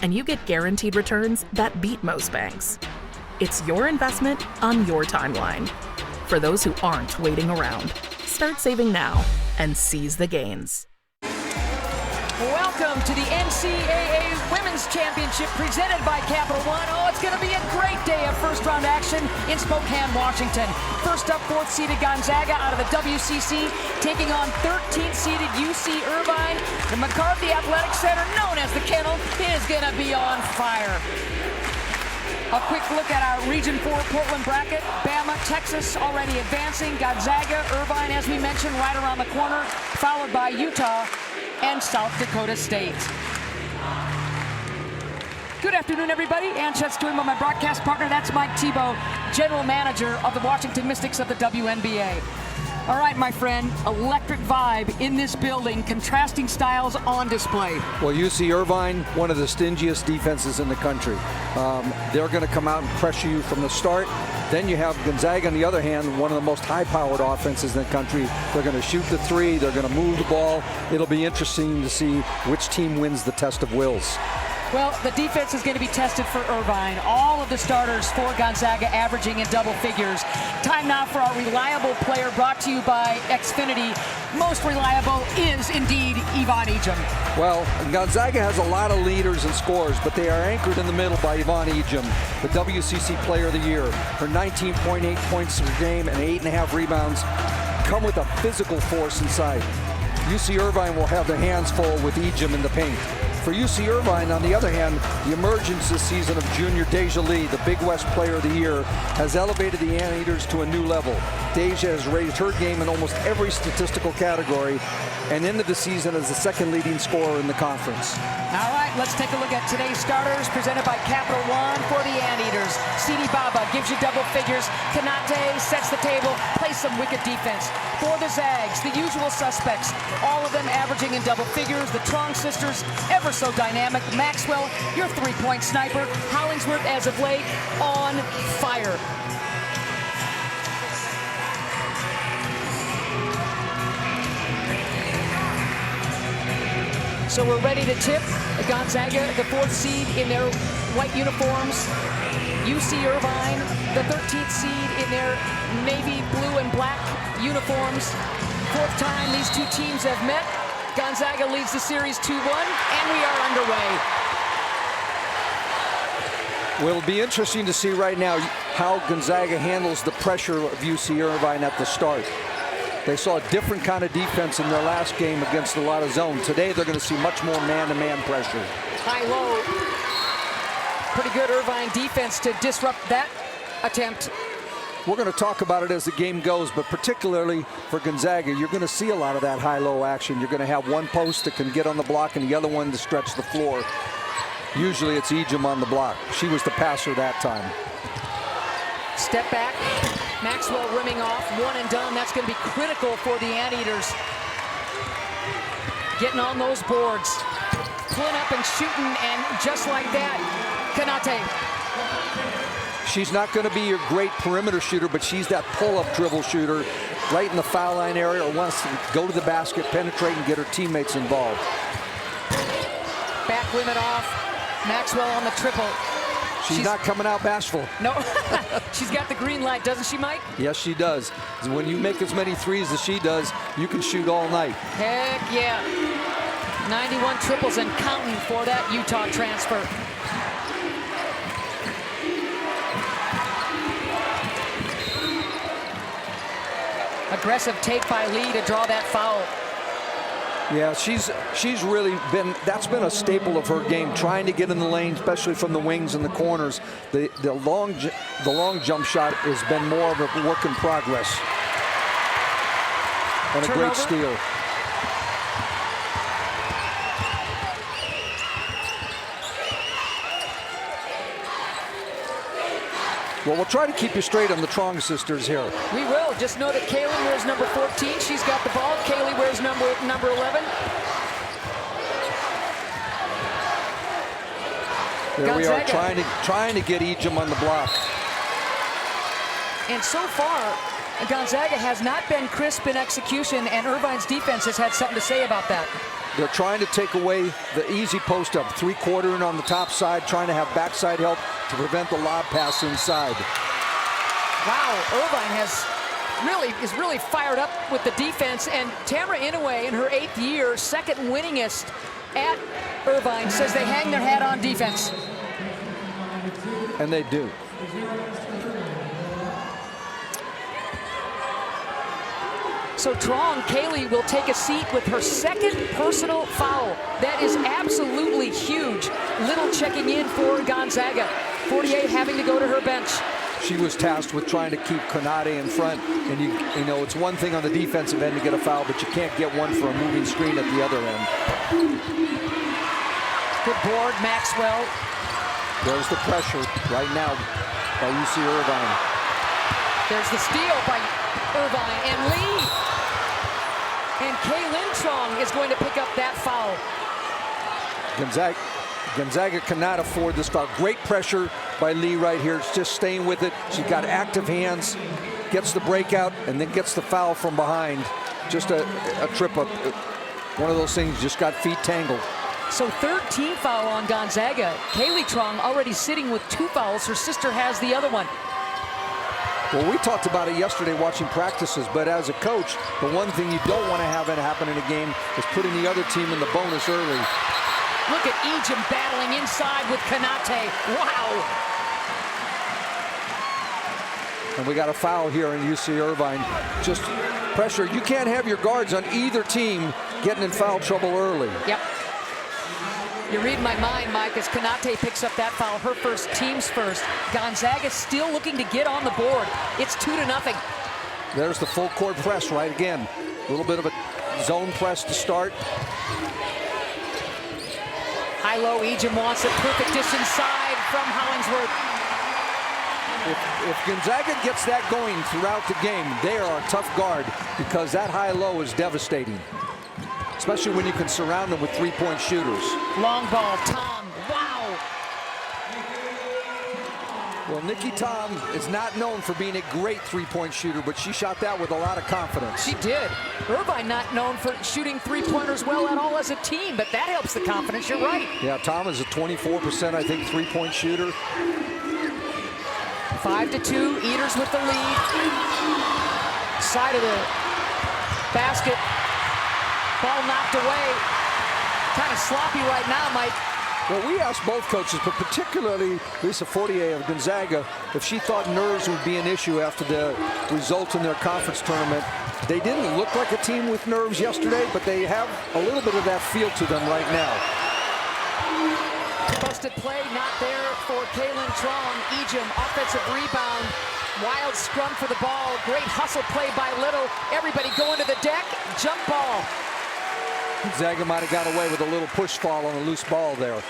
and you get guaranteed returns that beat most banks. It's your investment on your timeline. For those who aren't waiting around, start saving now and seize the gains. Welcome to the NCAA Women's Championship presented by Capital One. Oh, it's going to be a great day of first-round action in Spokane, Washington. First up, 4th-seeded Gonzaga out of the WCC, taking on 13th-seeded UC Irvine. The McCarthy Athletic Center, known as the Kennel, is going to be on fire. A quick look at our Region 4 Portland bracket. Bama, Texas already advancing. Gonzaga, Irvine, as we mentioned, right around the corner, followed by Utah and South Dakota State. Good afternoon, everybody. Ann Chet's doing with my broadcast partner. That's Mike Tebow, General Manager of the Washington Mystics of the WNBA. All right, my friend, electric vibe in this building, contrasting styles on display. Well, UC Irvine, one of the stingiest defenses in the country. They're going to come out and pressure you from the start. Then you have Gonzaga, on the other hand, one of the most high-powered offenses in the country. They're going to shoot the three. They're going to move the ball. It'll be interesting to see which team wins the test of wills. Well, the defense is going to be tested for Irvine. All of the starters for Gonzaga averaging in double figures. Time now for our reliable player, brought to you by Xfinity. Most reliable is indeed Yvonne Ejim. Well, Gonzaga has a lot of leaders and scorers, but they are anchored in the middle by Yvonne Ejim, the WCC Player of the Year. Her 19.8 points per game and 8.5 rebounds come with a physical force inside. UC Irvine will have their hands full with Ejim in the paint. For UC Irvine, on the other hand, the emergence this season of junior Deja Lee, the Big West Player of the Year, has elevated the Anteaters to a new level. Deja has raised her game in almost every statistical category and ended the season as the second leading scorer in the conference. All right, let's take a look at today's starters presented by Capital One for the Anteaters. Sidi Baba gives you double figures. Kanate sets the table, plays some wicked defense. For the Zags, the usual suspects, all of them averaging in double figures. The Truong sisters, ever so dynamic. Maxwell, your three-point sniper. Hollingsworth, as of late, on fire. So we're ready to tip Gonzaga, the 4th seed in their white uniforms. UC Irvine, the 13th seed in their navy blue and black uniforms. 4th time these two teams have met. Gonzaga leads the series 2-1, and we are underway. Well, it'll be interesting to see right now how Gonzaga handles the pressure of UC Irvine at the start. They saw a different kind of defense in their last game against a lot of zone. Today, they're going to see much more man-to-man pressure. High-low. Pretty good Irvine defense to disrupt that attempt. We're going to talk about it as the game goes, but particularly for Gonzaga, you're going to see a lot of that high-low action. You're going to have one post that can get on the block and the other one to stretch the floor. Usually it's Ejim on the block. She was the passer that time. Step back. Maxwell rimming off, one and done. That's going to be critical for the Anteaters. Getting on those boards. Pulling up and shooting, and just like that, Kanate. She's not going to be your great perimeter shooter, but she's that pull-up dribble shooter right in the foul line area, or wants to go to the basket, penetrate, and get her teammates involved. Back women off. Maxwell on the triple. She's not coming out bashful. No, she's got the green light, doesn't she, Mike? Yes, she does. When you make as many threes as she does, you can shoot all night. Heck yeah. 91 triples and counting for that Utah transfer. Aggressive take by Lee to draw that foul. Yeah, she's really been, that's been a staple of her game, trying to get in the lane, especially from the wings and the corners. The long jump shot has been more of a work in progress. And a great steal. Well, we'll try to keep you straight on the Truong sisters here. We will. Just know that KAYLYNNE wears number 14. She's got the ball. Kaylee wears number 11. There we are, trying to get Ejim on the block. And so far, Gonzaga has not been crisp in execution, and Irvine's defense has had something to say about that. They're trying to take away the easy post up, 3/4 in on the top side, trying to have backside help to prevent the lob pass inside. Wow, Irvine is really fired up with the defense, and Tamara Inouye in her 8th year, second winningest at Irvine, says they hang their hat on defense. And they do. So Truong, Kaylee will take a seat with her second personal foul. That is absolutely huge. Little checking in for Gonzaga. 48 having to go to her bench. She was tasked with trying to keep Konate in front, and you know it's one thing on the defensive end to get a foul, but you can't get one for a moving screen at the other end. Good board, Maxwell. There's the pressure right now by UC Irvine. There's the steal by Irvine and Lee. And KAYLYNNE Truong is going to pick up that foul. Gonzaga cannot afford this foul. Great pressure by Lee right here. It's just staying with it. She's got active hands, gets the breakout, and then gets the foul from behind. Just a trip up. One of those things, just got feet tangled. So 13 foul on Gonzaga. KAYLYNNE Truong already sitting with 2 fouls. Her sister has the other one. Well, we talked about it yesterday watching practices, but as a coach, the one thing you don't want to have it happen in a game is putting the other team in the bonus early. Look at Ejim battling inside with Konate. Wow. And we got a foul here in UC Irvine. Just pressure. You can't have your guards on either team getting in foul trouble early. Yep. You read my mind, Mike, as Konate picks up that foul, her first, team's first. Gonzaga still looking to get on the board. It's 2-0. There's the full court press right again. A little bit of a zone press to start. High-low, Ejim wants it. Perfect dish inside from Hollingsworth. If Gonzaga gets that going throughout the game, they are a tough guard because that high-low is devastating. Especially when you can surround them with three-point shooters. Long ball, Tom, wow. Well, Nikki Tom is not known for being a great three-point shooter, but she shot that with a lot of confidence. She did. Irvine not known for shooting three-pointers well at all as a team, but that helps the confidence, you're right. Yeah, Tom is a 24%, I think, three-point shooter. 5-2, Eaters with the lead. Side of the basket. Ball knocked away. Kind of sloppy right now, Mike. Well, we asked both coaches, but particularly Lisa Fortier of Gonzaga, if she thought nerves would be an issue after the results in their conference tournament. They didn't look like a team with nerves yesterday, but they have a little bit of that feel to them right now. Busted play, not there for KAYLYNNE Truong. Ejim, offensive rebound. Wild scrum for the ball. Great hustle play by Little. Everybody going to the deck. Jump ball. Gonzaga might have got away with a little push foul on a loose ball there.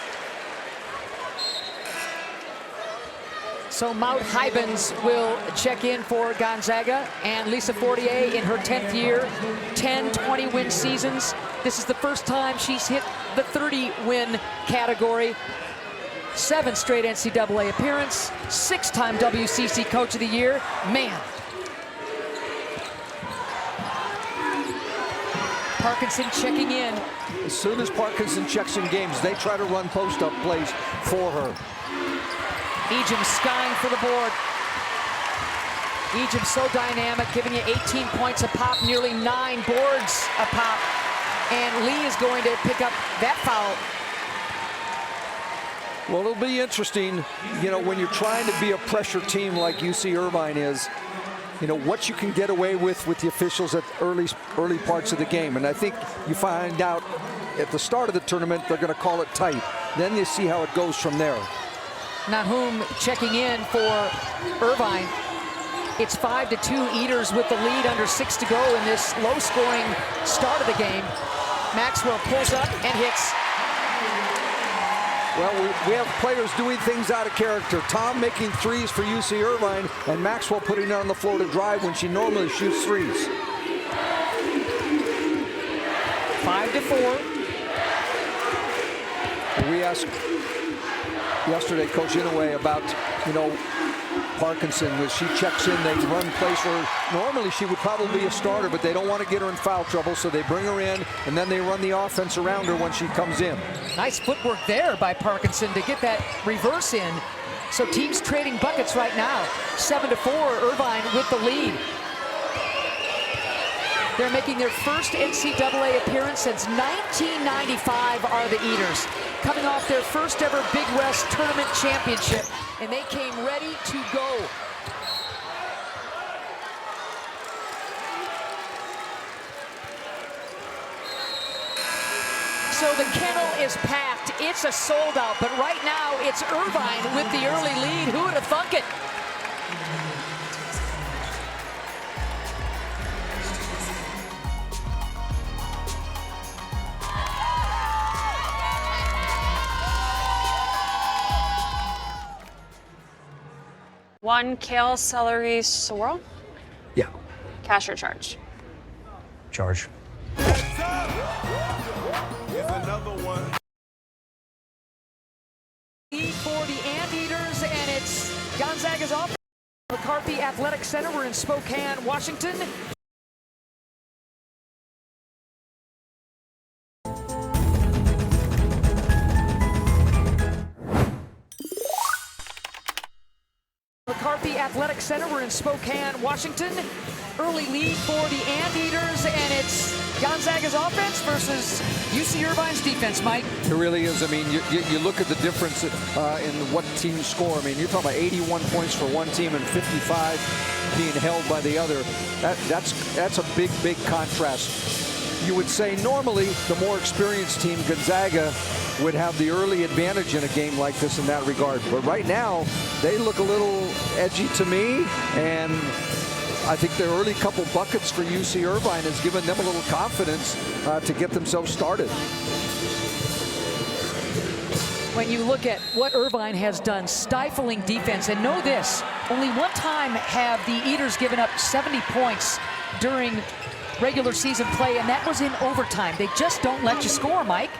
So Maud Hybens will check in for Gonzaga, and Lisa Fortier in her 10th year, 10 20-win seasons. This is the first time she's hit the 30-win category. 7 straight NCAA appearance, 6-time WCC Coach of the Year. Man. Parkinson checking in. As soon as Parkinson checks in games, they try to run post-up plays for her. Ejim skying for the board. Ejim so dynamic, giving you 18 points a pop, nearly 9 boards a pop. And Lee is going to pick up that foul. Well, it'll be interesting, you know, when you're trying to be a pressure team like UC Irvine is, you know, what you can get away with the officials at early parts of the game. And I think you find out at the start of the tournament, they're going to call it tight. Then you see how it goes from there. Nahum checking in for Irvine. It's 5-2, Eaters with the lead, under 6 to go in this low-scoring start of the game. Maxwell pulls up and hits. Well, we have players doing things out of character. Tom making threes for UC Irvine, and Maxwell putting it on the floor to drive when she normally shoots threes. 5-4. We asked yesterday Coach Inouye about, you know, Parkinson. When she checks in, they run plays for her. Normally she would probably be a starter, but they don't want to get her in foul trouble, so they bring her in, and then they run the offense around her when she comes in. Nice footwork there by Parkinson to get that reverse in. So teams trading buckets right now. 7-4, Irvine with the lead. They're making their first NCAA appearance since 1995 are the Eaters. Coming off their first ever Big West Tournament Championship, and they came ready to go. So the kennel is packed. It's a sold out, but right now it's Irvine with the early lead. Who would have thunk it? One kale celery swirl? Yeah. Cash or charge? Charge. Lead for the Anteaters, and it's Gonzaga's offense. McCarthy Athletic Center. We're in Spokane, Washington. McCarthy Athletic Center. We're in Spokane, Washington. Early lead for the Anteaters, and it's Gonzaga's offense versus UC Irvine's defense, Mike. It really is. I mean, you look at the difference in what teams score. I mean, you're talking about 81 points for one team and 55 being held by the other. That's a big contrast. You would say normally the more experienced team, Gonzaga, would have the early advantage in a game like this in that regard. But right now, they look a little edgy to me, and I think their early couple buckets for UC Irvine has given them a little confidence to get themselves started. When you look at what Irvine has done, stifling defense, and know this, only one time have the Eaters given up 70 points during regular season play, and that was in overtime. They just don't let you score, Mike.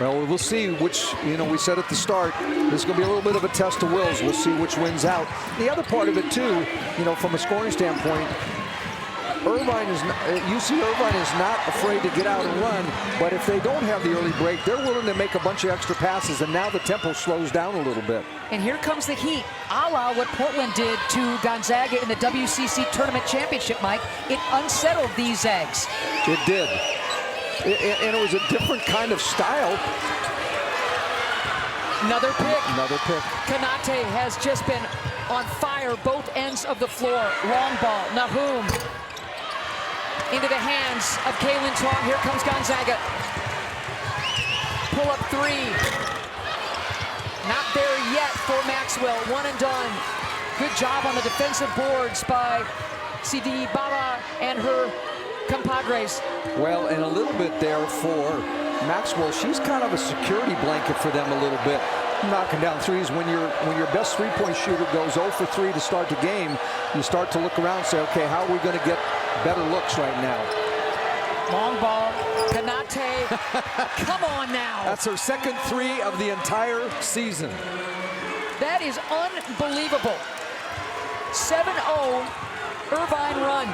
Well, we'll see which, we said at the start, this is going to be a little bit of a test of wills. We'll see which wins out. The other part of it, too, from a scoring standpoint, UC Irvine is not afraid to get out and run, but if they don't have the early break, they're willing to make a bunch of extra passes, and now the tempo slows down a little bit. And here comes the heat, a la what Portland did to Gonzaga in the WCC Tournament Championship, Mike. It unsettled these Zags. It did. And it was a different kind of style. Another pick. Another pick. Kanate has just been on fire both ends of the floor. Long ball. Nahum into the hands of KAYLYNNE TRUONG. Here comes Gonzaga. Pull up three. Not there yet for Maxwell. One and done. Good job on the defensive boards by CD Baba and her compadres. Well, and a little bit there for Maxwell. She's kind of a security blanket for them a little bit. Knocking down threes. When your best three-point shooter goes 0 for 3 to start the game, you start to look around and say, okay, how are we going to get better looks right now? Long ball. Kanate. Come on now. That's her second three of the entire season. That is unbelievable. 7-0 Irvine run.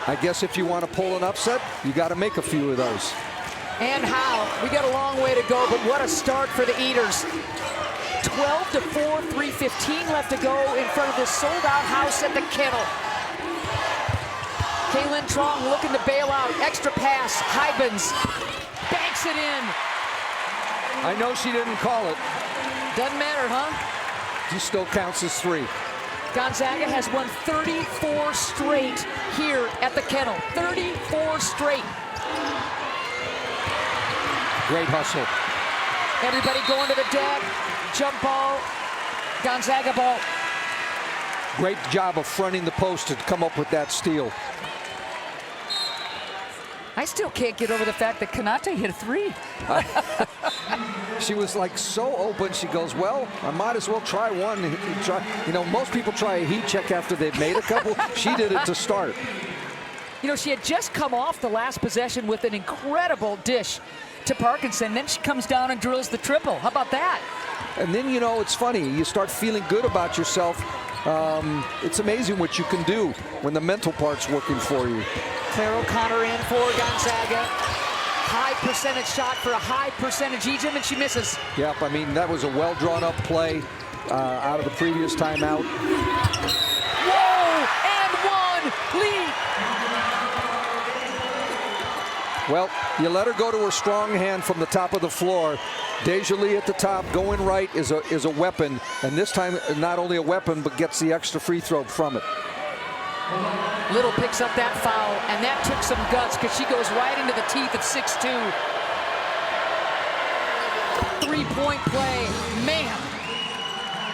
I guess if you want to pull an upset, you got to make a few of those. And how? We got a long way to go, but what a start for the Eaters. 12-4, 3:15 left to go in front of this sold-out house at the Kennel. KAYLYNNE TRUONG looking to bail out. Extra pass. Hybens banks it in. I know she didn't call it. Doesn't matter, huh? She still counts as 3. Gonzaga has won 34 straight here at the Kennel. 34 straight. Great hustle. Everybody going to the deck. Jump ball. Gonzaga ball. Great job of fronting the post to come up with that steal. I still can't get over the fact that Kanate hit a 3. She was like so open. She goes, well, I might as well try one. Most people try a heat check after they've made a couple. She did it to start. She had just come off the last possession with an incredible dish to Parkinson. Then she comes down and drills the triple. How about that? And then, it's funny. You start feeling good about yourself it's amazing what you can do when the mental part's working for you. Claire O'Connor in for Gonzaga. High percentage shot for a high percentage Egypt, and she misses. Yep, I mean, that was a well drawn up play out of the previous timeout. Whoa, and one lead. Well, you let her go to her strong hand from the top of the floor. Deja Lee at the top, going right is a weapon, and this time not only a weapon, but gets the extra free throw from it. Little picks up that foul, and that took some guts because she goes right into the teeth of 6'2". Three-point play, man.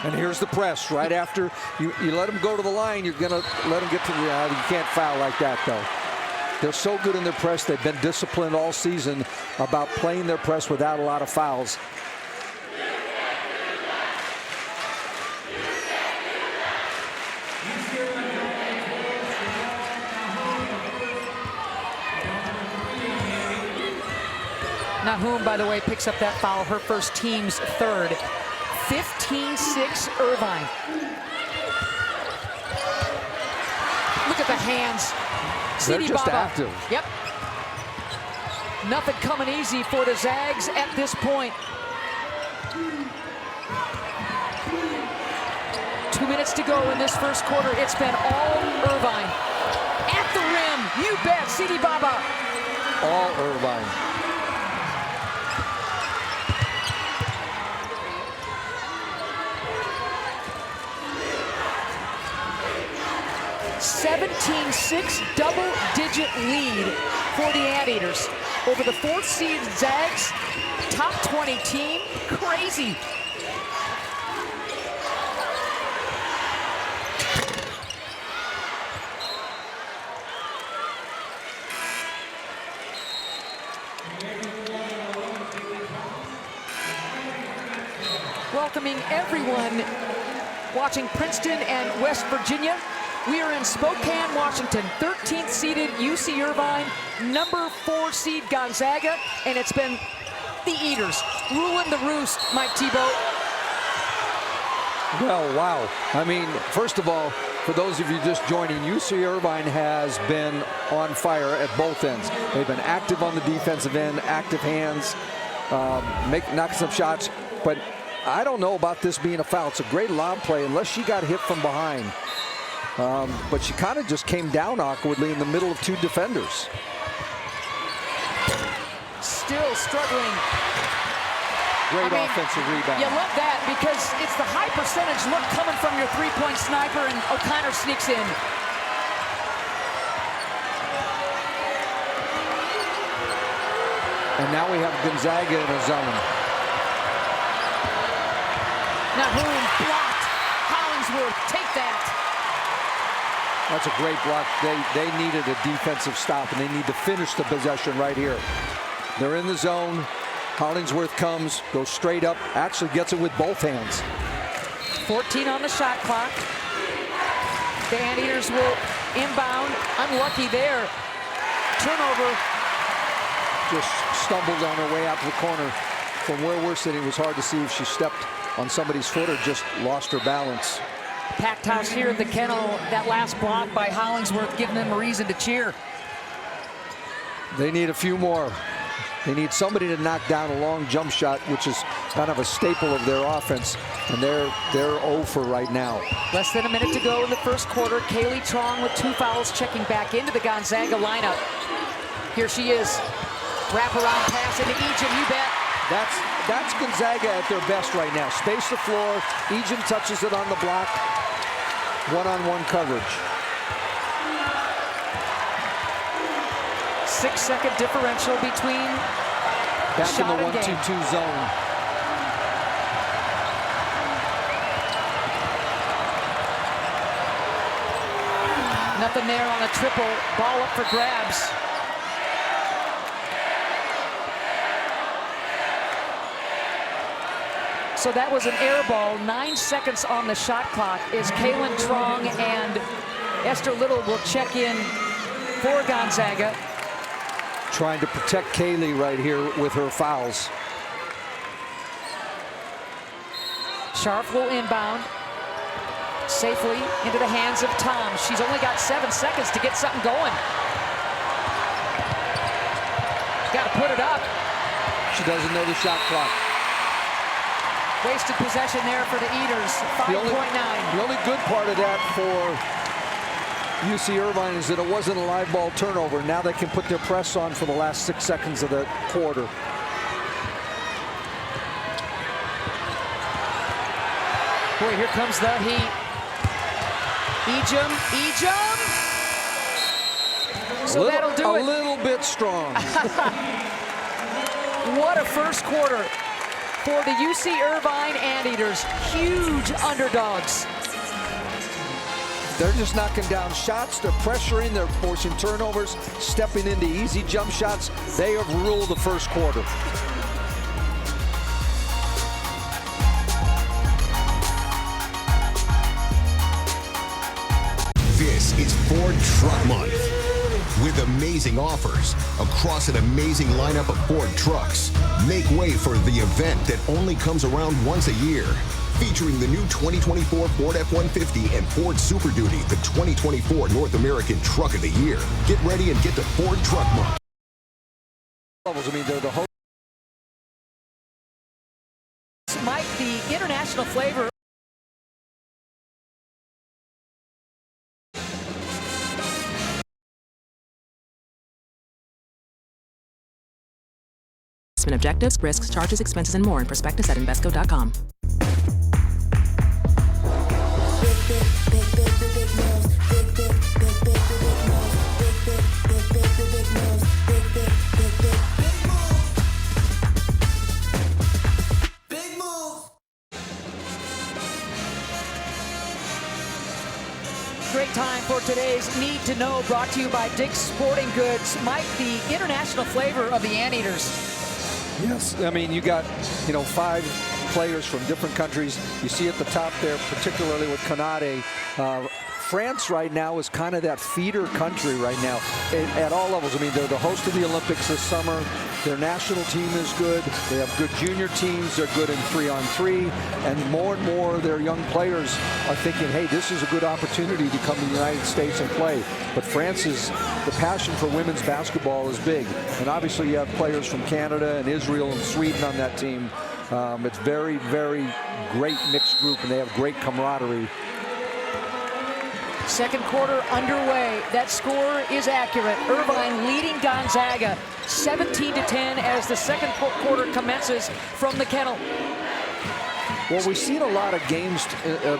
And here's the press right after you let them go to the line. You're gonna let them get to the. You can't foul like that though. They're so good in their press. They've been disciplined all season about playing their press without a lot of fouls. Nahum, by the way, picks up that foul, her first, team's third. 15-6 Irvine. Look at the hands. They're just active. Yep. Nothing coming easy for the Zags at this point. 2 minutes to go in this first quarter. It's been all Irvine. At the rim, you bet, Sidi Baba. All Irvine. (17-6) double-digit lead for the Anteaters over the 4th seed Zags. Top 20 team, crazy. Welcoming everyone watching Princeton and West Virginia. We are in Spokane, Washington. 13th seeded UC Irvine, number 4 seed Gonzaga, and it's been the Eaters ruling the roost, Mike Thibault. Well, wow. I mean, first of all, for those of you just joining, UC Irvine has been on fire at both ends. They've been active on the defensive end, active hands, knocking some shots, but I don't know about this being a foul. It's a great lob play unless she got hit from behind. But she kind of just came down awkwardly in the middle of 2 defenders. Still struggling. Great offensive rebound. You love that because it's the high percentage look coming from your three-point sniper, and O'Connor sneaks in. And now we have Gonzaga in a zone. Nahum blocked. Hollingsworth, take that. That's a great block. They needed a defensive stop, and they need to finish the possession right here. They're in the zone. Hollingsworth comes, goes straight up, actually gets it with both hands. 14 on the shot clock. The Anteaters will inbound. Unlucky there. Turnover. Just stumbled on her way out to the corner. From where we're sitting, it was hard to see if she stepped on somebody's foot or just lost her balance. Packed house here at the Kennel. That last block by Hollingsworth giving them a reason to cheer. They need a few more. They need somebody to knock down a long jump shot, which is kind of a staple of their offense, and they're 0 for right now. Less than a minute to go in the first quarter. Kaylee Trong with 2 fouls checking back into the Gonzaga lineup. Here she is. Wraparound pass into Egypt, you bet. That's Gonzaga at their best right now. Space the floor. Egypt touches it on the block. One-on-one coverage. 6-second differential between back in shot the and 1-2-2 zone. Nothing there on a triple. Ball up for grabs. So that was an air ball. 9 seconds on the shot clock is KAYLYNNE Trong, and Esther Little will check in for Gonzaga. Trying to protect Kaylee right here with her fouls. Sharp will inbound. Safely into the hands of Tom. She's only got 7 seconds to get something going. Got to put it up. She doesn't know the shot clock. Wasted possession there for the Eaters, 5.9. The only good part of that for UC Irvine is that it wasn't a live ball turnover. Now they can put their press on for the last 6 seconds of the quarter. Boy, here comes the heat. Ejim. So that'll do it. A little bit strong. What a first quarter for the UC Irvine Anteaters. Huge underdogs. They're just knocking down shots. They're pressuring. They're forcing turnovers, stepping into easy jump shots. They have ruled the first quarter. This is Ford Truck Month. With amazing offers across an amazing lineup of Ford trucks, make way for the event that only comes around once a year. Featuring the new 2024 Ford F-150 and Ford Super Duty, the 2024 North American Truck of the Year. Get ready and get to Ford Truck Month. I mean, they're the host. Mike, the international flavor. Objectives, risks, charges, expenses, and more in prospectus at Invesco.com. Great time for today's Need to Know, brought to you by Dick's Sporting Goods. Mike, the international flavor of the Anteaters. Yes, I mean, you got, 5 players from different countries. You see at the top there, particularly with Kanade. France right now is kind of that feeder country right now at all levels. I mean, they're the host of the Olympics this summer. Their national team is good. They have good junior teams. They're good in 3-on-3. And more their young players are thinking, hey, this is a good opportunity to come to the United States and play. But France's, the passion for women's basketball is big. And obviously you have players from Canada and Israel and Sweden on that team. It's very, very great mixed group, and they have great camaraderie. Second quarter underway. That score is accurate. Irvine leading Gonzaga 17-10 as the second quarter commences from the kennel. Well, we've seen a lot of games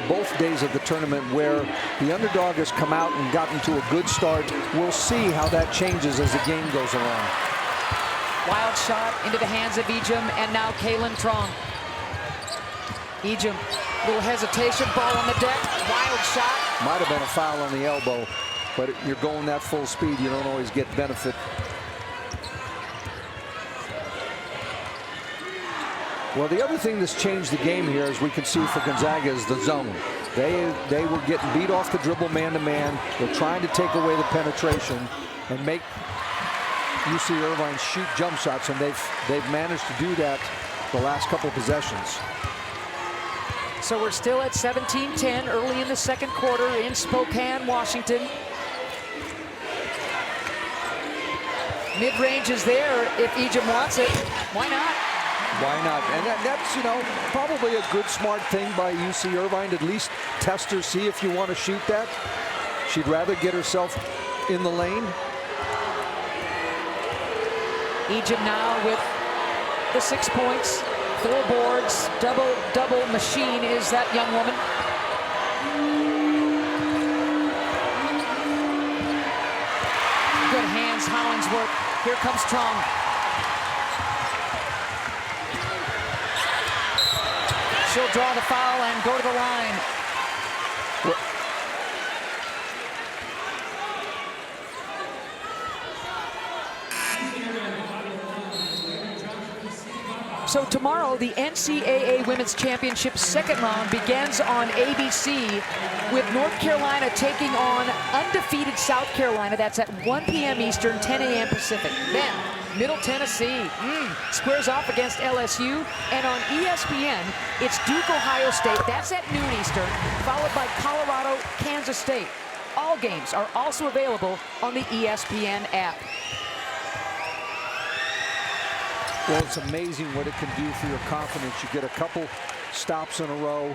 both days of the tournament where the underdog has come out and gotten to a good start. We'll see how that changes as the game goes along. Wild shot into the hands of Ejim, and now KAYLYNNE TRUONG. Ejim, little hesitation, ball on the deck, wild shot. Might have been a foul on the elbow, but you're going that full speed, you don't always get benefit. Well, the other thing that's changed the game here, as we can see for Gonzaga, is the zone. They were getting beat off the dribble man-to-man. They're trying to take away the penetration and make UC Irvine shoot jump shots, and they've managed to do that the last couple of possessions. So we're still at 17-10 early in the second quarter in Spokane, Washington. Mid-range is there if Ejim wants it. Why not? Why not? And that's, probably a good, smart thing by UC Irvine to at least test her, see if you want to shoot that. She'd rather get herself in the lane. Ejim now with the 6 points. 4 boards, double machine is that young woman. Good hands, Hollingsworth. Here comes TRUONG. She'll draw the foul and go to the line. So tomorrow, the NCAA Women's Championship second round begins on ABC with North Carolina taking on undefeated South Carolina. That's at 1 p.m. Eastern, 10 a.m. Pacific. Then Middle Tennessee squares off against LSU. And on ESPN, it's Duke, Ohio State. That's at noon Eastern, followed by Colorado, Kansas State. All games are also available on the ESPN app. Well, it's amazing what it can do for your confidence. You get a couple stops in a row.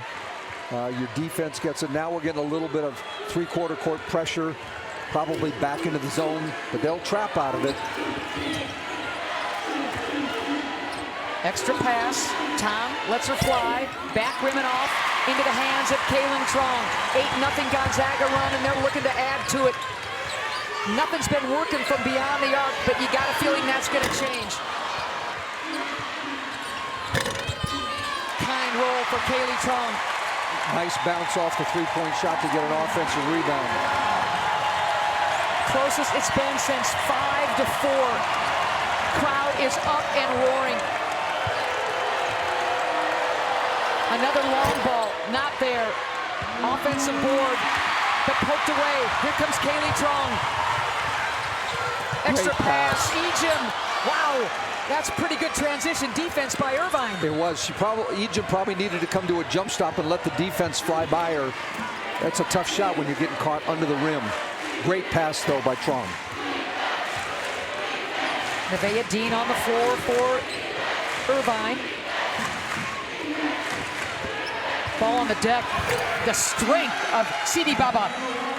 Your defense gets it. Now we're getting a little bit of three-quarter court pressure, probably back into the zone, but they'll trap out of it. Extra pass. Tom lets her fly. Back rim and off into the hands of KAYLYNNE TRUONG. 8-0 Gonzaga run, and they're looking to add to it. Nothing's been working from beyond the arc, but you got a feeling that's going to change. Kind roll for KAYLYNNE TRUONG. Nice bounce off the three-point shot to get an offensive rebound. Closest it's been since 5-4. Crowd is up and roaring. Another long ball, not there. Offensive board, but poked away. Here comes KAYLYNNE TRUONG. Extra pass, Egypt. Wow, that's pretty good transition defense by Irvine. It was. Egypt probably needed to come to a jump stop and let the defense fly by her. That's a tough shot when you're getting caught under the rim. Great pass, though, by TRUONG. Nevaeh Dean on the floor for Irvine. Ball on the deck. The strength of Sidi Baba.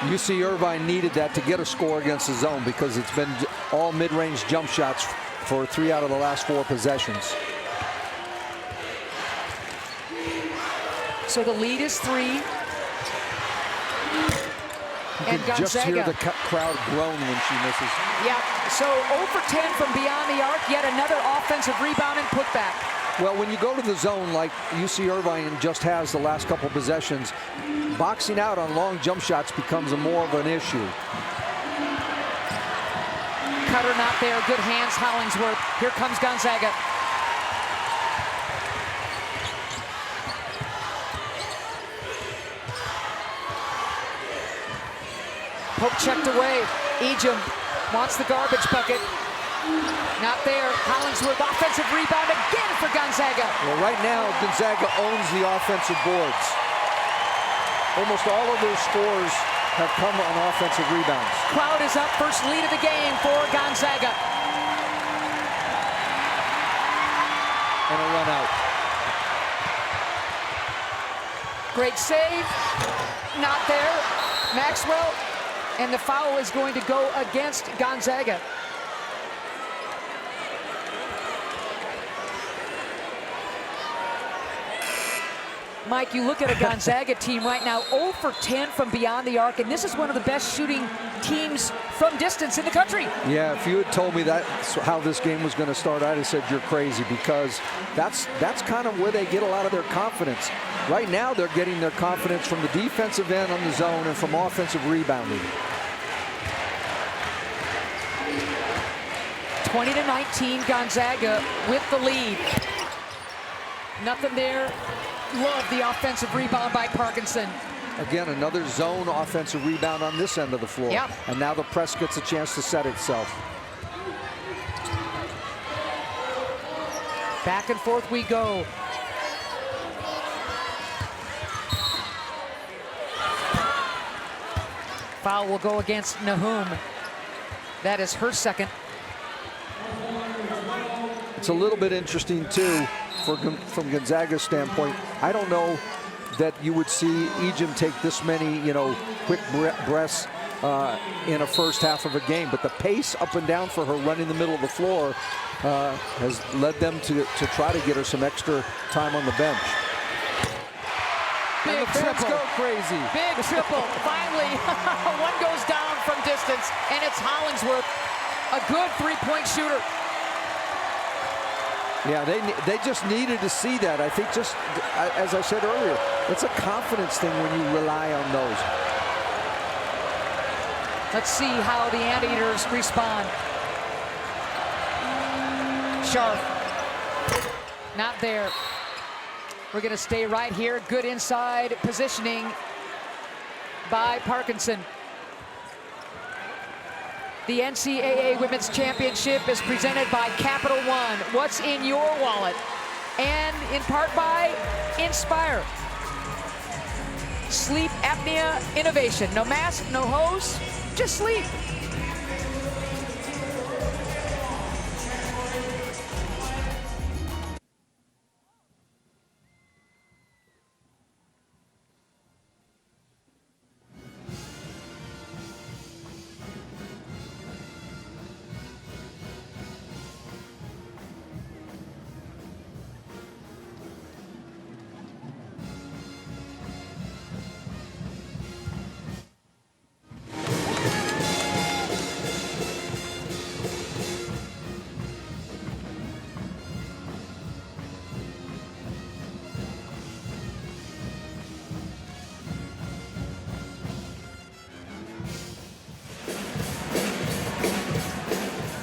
UC Irvine needed that to get a score against the zone because it's been all mid-range jump shots for 3 out of the last 4 possessions. So the lead is 3. You And can just Gonzaga. hear the crowd groan when she misses. Yeah, so 0 for 10 from beyond the arc. Yet another offensive rebound and putback. Well, when you go to the zone like UC Irvine just has the last couple possessions, boxing out on long jump shots becomes more of an issue. Cutter not there. Good hands, Hollingsworth. Here comes Gonzaga. Poke checked away. Egypt wants the garbage bucket. Not there. Hollingsworth, offensive rebound again for Gonzaga. Well, right now, Gonzaga owns the offensive boards. Almost all of their scores have come on offensive rebounds. Crowd is up. First lead of the game for Gonzaga. And a run out. Great save. Not there. Maxwell. And the foul is going to go against Gonzaga. Mike, you look at a Gonzaga team right now, 0 for 10 from beyond the arc, and this is one of the best shooting teams from distance in the country. Yeah, if you had told me that's how this game was going to start, I'd have said you're crazy, because that's kind of where they get a lot of their confidence. Right now, they're getting their confidence from the defensive end on the zone and from offensive rebounding. 20-19, Gonzaga with the lead. Nothing there. Love the offensive rebound by Parkinson. Again, another zone offensive rebound on this end of the floor. Yep. And now the press gets a chance to set itself. Back and forth we go. Foul will go against Nahum. That is her second. It's a little bit interesting, too, from Gonzaga's standpoint. I don't know that you would see Egypt take this many, quick breaths in a first half of a game. But the pace up and down for her running the middle of the floor has led them to try to get her some extra time on the bench. Big triple. Go crazy. Big triple. Finally, one goes down from distance, and it's Hollingsworth, a good three-point shooter. Yeah, they just needed to see that. I think just, as I said earlier, it's a confidence thing when you rely on those. Let's see how the Anteaters respond. Sharp. Not there. We're going to stay right here. Good inside positioning by Parkinson. The NCAA Women's Championship is presented by Capital One. What's in your wallet? And in part by Inspire. Sleep apnea innovation. No mask, no hose, just sleep.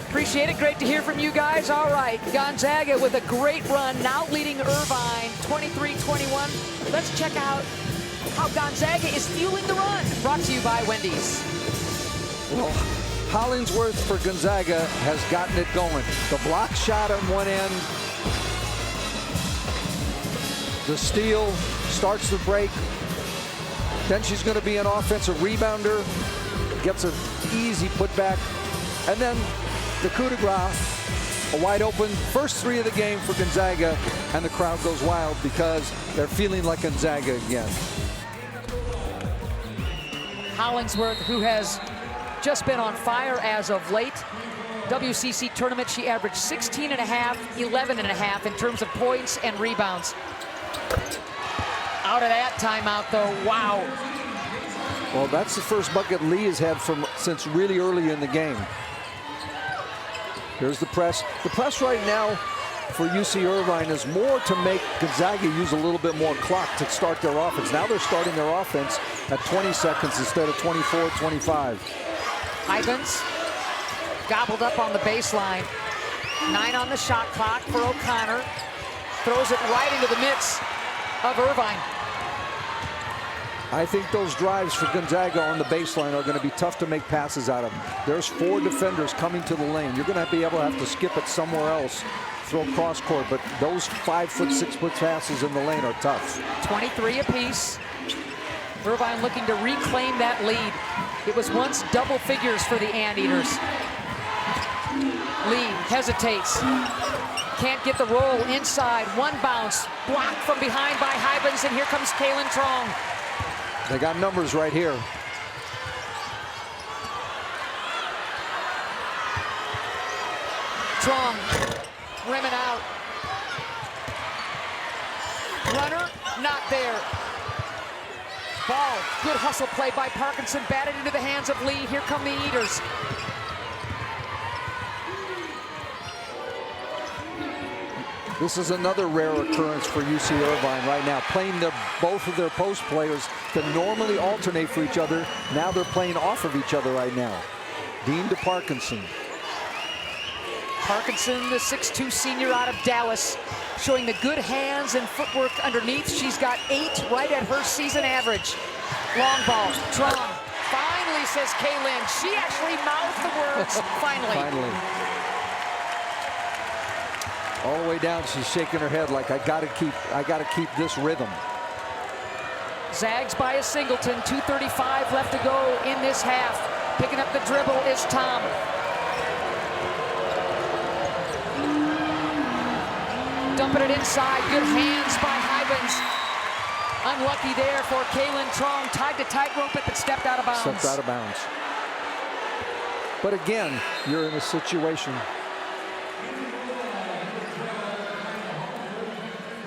Appreciate it. Great to hear from you guys. All right, Gonzaga with a great run, now leading Irvine 23-21. Let's check out how Gonzaga is fueling the run. Brought to you by Wendy's. Well, Hollingsworth for Gonzaga has gotten it going. The block shot on one end. The steal starts the break. Then she's going to be an offensive rebounder. Gets an easy putback. And then the coup de grace, a wide open first three of the game for Gonzaga, and the crowd goes wild because they're feeling like Gonzaga again. Hollingsworth, who has just been on fire as of late. WCC tournament, she averaged 16.5, 11.5 in terms of points and rebounds. Out of that timeout, though, wow. Well, that's the first bucket Lee has had since really early in the game. Here's the press. The press right now for UC Irvine is more to make Gonzaga use a little bit more clock to start their offense. Now they're starting their offense at 20 seconds instead of 24, 25. Ivins gobbled up on the baseline. 9 on the shot clock for O'Connor. Throws it right into the midst of Irvine. I think those drives for Gonzaga on the baseline are going to be tough to make passes out of them. There's 4 defenders coming to the lane. You're going to be able to have to skip it somewhere else, throw cross court, but those 5-foot, 6-foot passes in the lane are tough. 23 apiece. Irvine looking to reclaim that lead. It was once double figures for the Anteaters. Lee hesitates. Can't get the roll inside. One bounce. Blocked from behind by Hybens, and here comes KAYLYNNE TRUONG. They got numbers right here. TRUONG rimming out. Runner, not there. Ball, good hustle play by Parkinson, batted into the hands of Lee. Here come the Eaters. This is another rare occurrence for UC Irvine right now, playing both of their post players that normally alternate for each other. Now they're playing off of each other right now. Dean to Parkinson. Parkinson, the 6'2" senior out of Dallas, showing the good hands and footwork underneath. She's got 8 right at her season average. Long ball, TRUONG. Finally, says KAYLYNNE. She actually mouthed the words, finally. Finally. All the way down, she's shaking her head like, I gotta keep this rhythm. Zags by a singleton, 2:35 left to go in this half. Picking up the dribble is Tom. Dumping it inside, good hands by Hybens. Unlucky there for KAYLYNNE TRUONG, tied to tightrope it, but stepped out of bounds. Stepped out of bounds. But again, you're in a situation.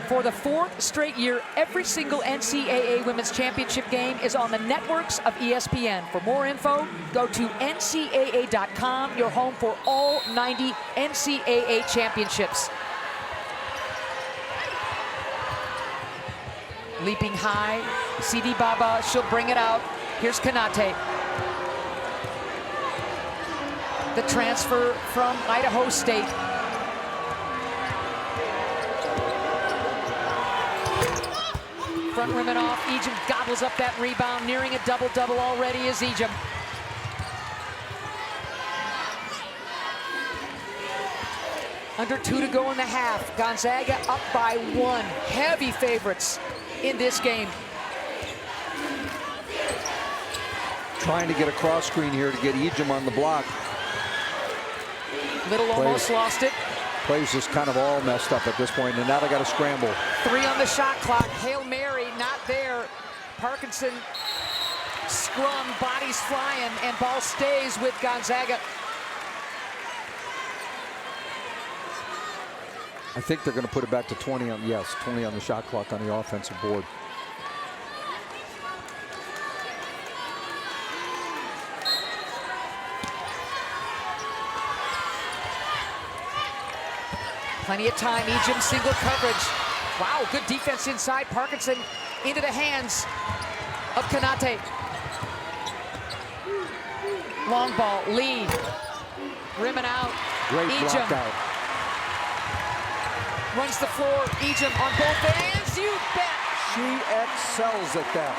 For the 4th straight year, every single NCAA Women's Championship game is on the networks of ESPN. For more info, go to ncaa.com, your home for all 90 NCAA championships. Leaping high, CD Baba, she'll bring it out. Here's Kanate. The transfer from Idaho State. Front rimming off, Ejim gobbles up that rebound, nearing a double-double already is Ejim. Under 2 to go in the half. Gonzaga up by 1. Heavy favorites in this game. Trying to get a cross screen here to get Ejim on the block. Little almost lost it. Play's just kind of all messed up at this point, and now they got to scramble. 3 on the shot clock. Hail Mary not there. Parkinson scrum, bodies flying, and ball stays with Gonzaga. I think they're going to put it back to 20 on, yes, 20 on the shot clock on the offensive board. Plenty of time. Ejim single coverage. Wow, good defense inside. Parkinson into the hands of Kanate. Long ball, Lee. Rimming out. Great block out. Runs the floor. Ejim on both ends. You bet. She excels at that.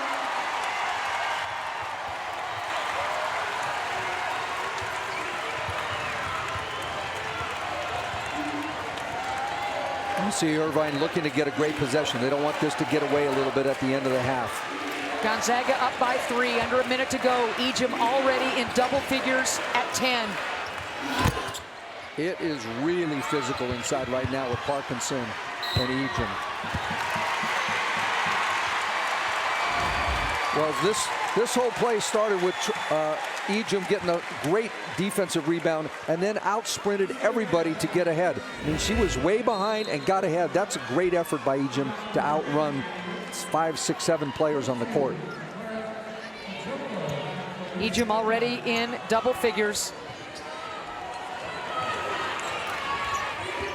You see Irvine looking to get a great possession. They don't want this to get away a little bit at the end of the half. Gonzaga up by 3, under a minute to go. Ejim already in double figures at 10. It is really physical inside right now with Parkinson and Ejim. Well, this whole play started with Ejim getting a great defensive rebound and then out-sprinted everybody to get ahead. I mean, she was way behind and got ahead. That's a great effort by Ejim to outrun 5, 6, 7 players on the court. Ejim already in double figures.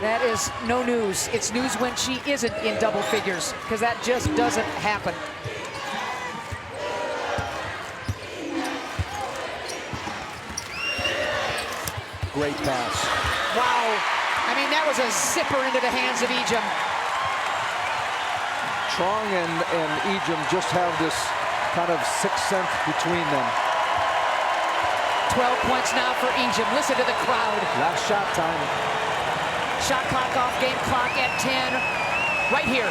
That is no news. It's news when she isn't in double figures, because that just doesn't happen. Great pass. Wow. I mean, that was a zipper into the hands of Ejim. Truong and Ejim just have this kind of sixth sense between them. 12 points now for Ejim. Listen to the crowd. Last shot time. Shot clock off, game clock at 10. Right here.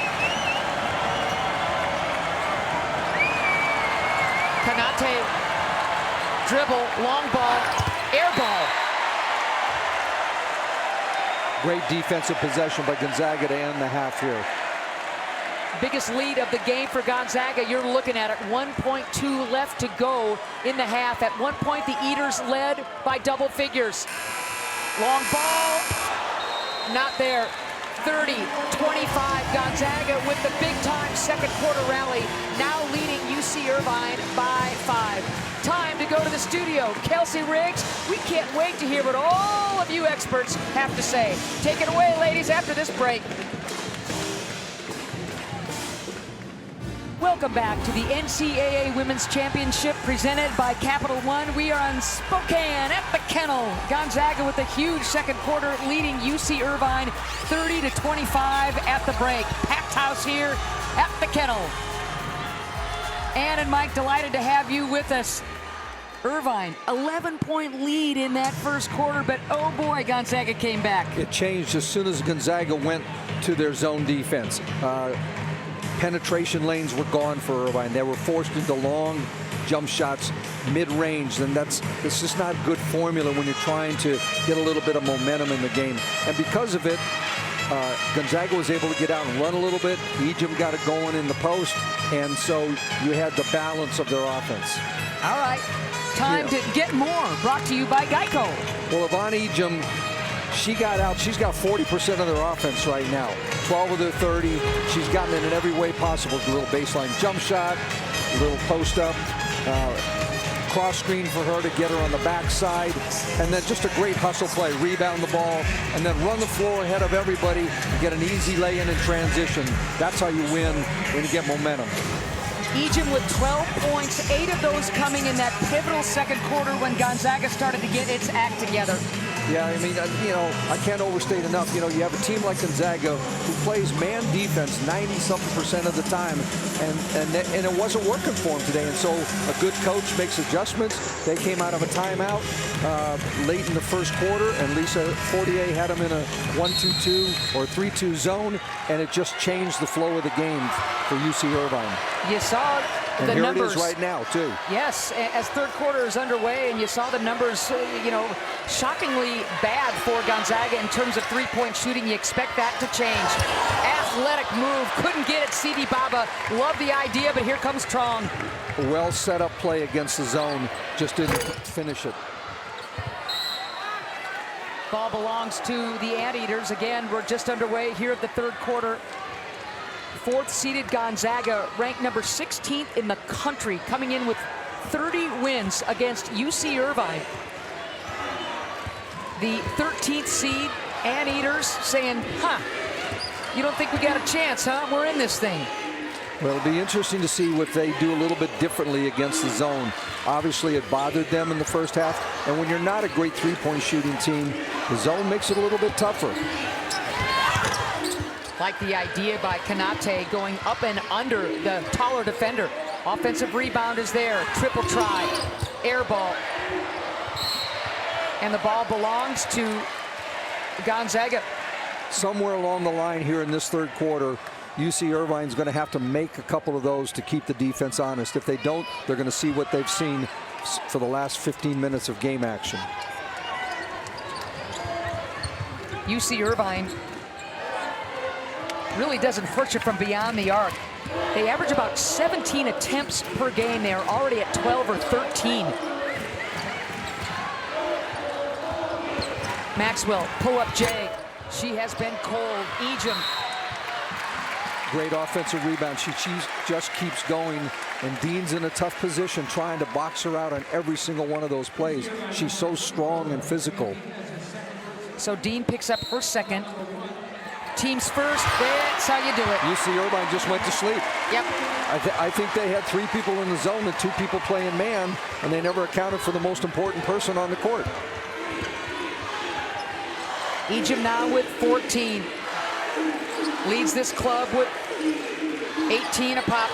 Kanate. Dribble, long ball, air ball. Great defensive possession by Gonzaga to end the half here. Biggest lead of the game for Gonzaga. You're looking at it. 1.2 left to go in the half. At one point, the Eaters led by double figures. Long ball. Not there. 30-25. Gonzaga with the big-time second quarter rally. Now leading UC Irvine by 5. Time to go to the studio. Kelsey Riggs, we can't wait to hear what all of you experts have to say. Take it away, ladies, after this break. Welcome back to the NCAA Women's Championship presented by Capital One. We are on Spokane at the Kennel. Gonzaga with a huge second quarter leading UC Irvine 30-25 at the break. Packed house here at the Kennel. Ann and Mike, delighted to have you with us. Irvine, 11-point lead in that first quarter, but oh boy, Gonzaga came back. It changed as soon as Gonzaga went to their zone defense. Penetration lanes were gone for Irvine. They were forced into long jump shots mid-range, and it's just not a good formula when you're trying to get a little bit of momentum in the game. And because of it, Gonzaga was able to get out and run a little bit. Ejim got it going in the post, and so you had the balance of their offense. All right, time to get more. Brought to you by Geico. Well, Yvonne Ejim, she got out. She's got 40% of their offense right now. 12 of their 30. She's gotten it in every way possible. A little baseline jump shot, a little post up, cross screen for her to get her on the backside, and then just a great hustle play. Rebound the ball, and then run the floor ahead of everybody and get an easy lay-in and transition. That's how you win when you get momentum. Ejim with 12 points, 8 of those coming in that pivotal second quarter when Gonzaga started to get its act together. Yeah, I mean, you know, I can't overstate enough. You know, you have a team like Gonzaga who plays man defense 90-something% of the time, and it wasn't working for them today. And so a good coach makes adjustments. They came out of a timeout late in the first quarter, and Lisa Fortier had them in a 1-2-2 or 3-2 zone, and it just changed the flow of the game for UC Irvine. You saw and the here numbers. it is right now, too. Yes, as third quarter is underway, and you saw the numbers, you know, shockingly bad for Gonzaga in terms of three-point shooting. You expect that to change. Athletic move, couldn't get it. CD Baba, love the idea, but here comes Truong. A well set up play against the zone, just didn't finish it. Ball belongs to the Anteaters. Again, we're just underway here at the third quarter. Fourth-seeded Gonzaga, ranked number 16th in the country, coming in with 30 wins against UC Irvine. The 13th seed, Anteaters, saying, you don't think we got a chance, huh? We're in this thing. Well, it'll be interesting to see what they do a little bit differently against the zone. Obviously, it bothered them in the first half, and when you're not a great three-point shooting team, the zone makes it a little bit tougher. Like the idea by Kanate going up and under the taller defender. Offensive rebound is there. Triple try. Air ball. And the ball belongs to Gonzaga. Somewhere along the line here in this third quarter, UC Irvine's going to have to make a couple of those to keep the defense honest. If they don't, they're going to see what they've seen for the last 15 minutes of game action. UC Irvine really doesn't hurt you from beyond the arc. They average about 17 attempts per game. They are already at 12 or 13. Maxwell, pull-up J. She has been cold. Ejim. Great offensive rebound. She just keeps going, and Dean's in a tough position trying to box her out on every single one of those plays. She's so strong and physical. So Dean picks up her second. Teams first, that's how you do it. UC Irvine just went to sleep. Yep. I think they had 3 people in the zone and 2 people playing man, and they never accounted for the most important person on the court. Ejim now with 14. Leads this club with 18 a pop.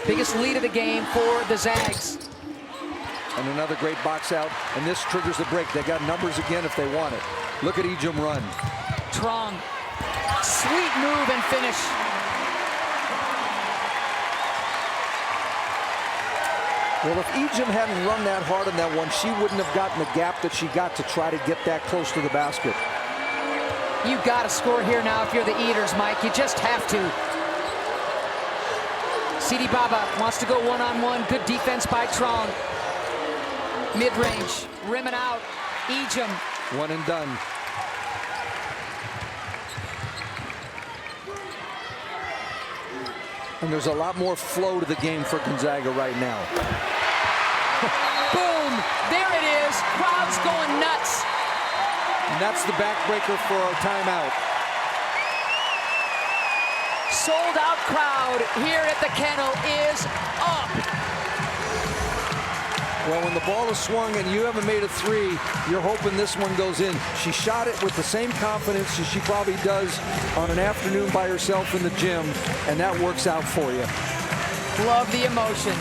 Biggest lead of the game for the Zags. And another great box out, and this triggers the break. They got numbers again if they want it. Look at Ejim run. Truong, sweet move and finish. Well, if Ejim hadn't run that hard on that one, she wouldn't have gotten the gap that she got to try to get that close to the basket. You got to score here now if you're the Eaters, Mike. You just have to. CD Baba wants to go one-on-one. Good defense by Truong. Mid-range, rimming out. Ejim. One and done. And there's a lot more flow to the game for Gonzaga right now. Boom! There it is. Crowd's going nuts. And that's the backbreaker for our timeout. Sold-out crowd here at the Kennel is up. Well, when the ball is swung and you haven't made a 3, you're hoping this one goes in. She shot it with the same confidence as she probably does on an afternoon by herself in the gym, and that works out for you. Love the emotion.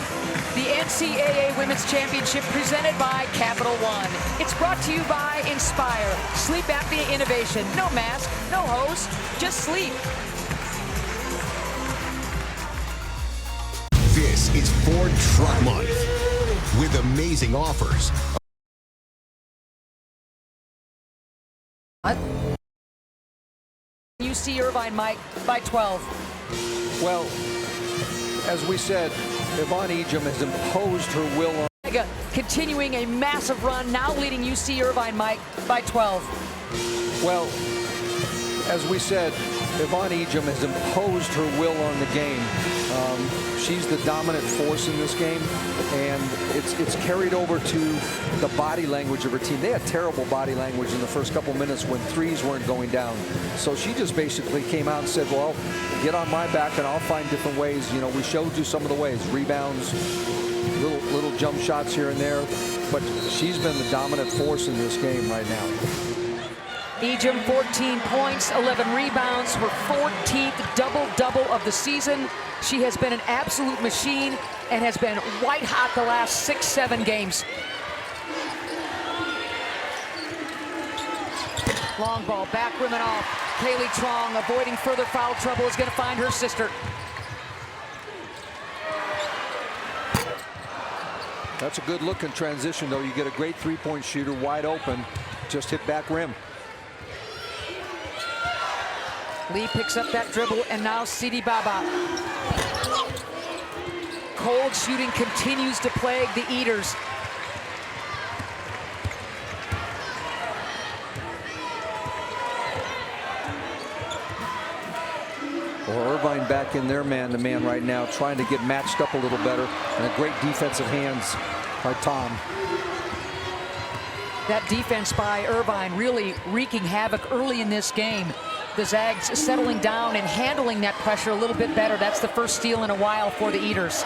The NCAA Women's Championship presented by Capital One. It's brought to you by Inspire. Sleep apnea innovation. No mask, no hose, just sleep. This is Ford Truck Month with amazing offers. UC Irvine, Mike, by 12. Well, as we said, Yvonne Ejim has imposed her will on. Continuing a massive run, now leading UC Irvine, Mike, by 12. Well, as we said, Yvonne Ejim has imposed her will on the game. She's the dominant force in this game, and it's carried over to the body language of her team. They had terrible body language in the first couple minutes when 3s weren't going down. So she just basically came out and said, well, get on my back and I'll find different ways. You know, we showed you some of the ways. Rebounds, little jump shots here and there. but she's been the dominant force in this game right now. Ejim, 14 points, 11 rebounds, her 14th double-double of the season. She has been an absolute machine and has been white hot the last 6-7 games. Long ball, back rim and off. Kaylee Truong, avoiding further foul trouble, is going to find her sister. That's a good look in transition, though. You get a great three-point shooter wide open, just hit back rim. Lee picks up that dribble, and now Sidi Baba. Cold shooting continues to plague the Eaters. Well, Irvine back in their man-to-man right now, trying to get matched up a little better, and a great defensive hands by Tom. That defense by Irvine really wreaking havoc early in this game. The Zags settling down and handling that pressure a little bit better. That's the first steal in a while for the Eaters.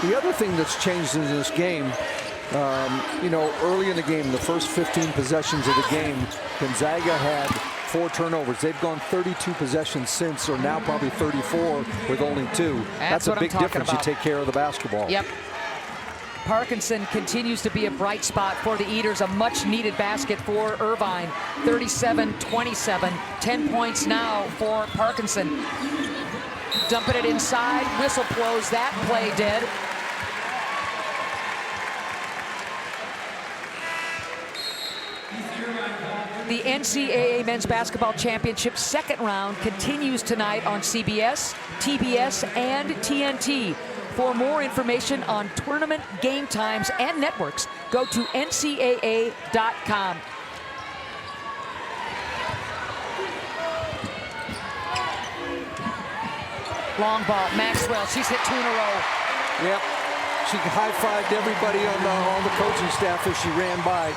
The other thing that's changed in this game, you know, early in the game, the first 15 possessions of the game, Gonzaga had 4 turnovers. They've gone 32 possessions since, or now probably 34 with only 2. That's a big difference. You take care of the basketball. Yep. Parkinson continues to be a bright spot for the Eaters. A much-needed basket for Irvine. 37-27. 10 points now for Parkinson. Dumping it inside. Whistle blows that play dead. The NCAA Men's Basketball Championship second round continues tonight on CBS, TBS, and TNT. For more information on tournament game times and networks, go to ncaa.com. Long ball, Maxwell, she's hit 2 in a row. Yep, she high-fived everybody on the coaching staff as she ran by.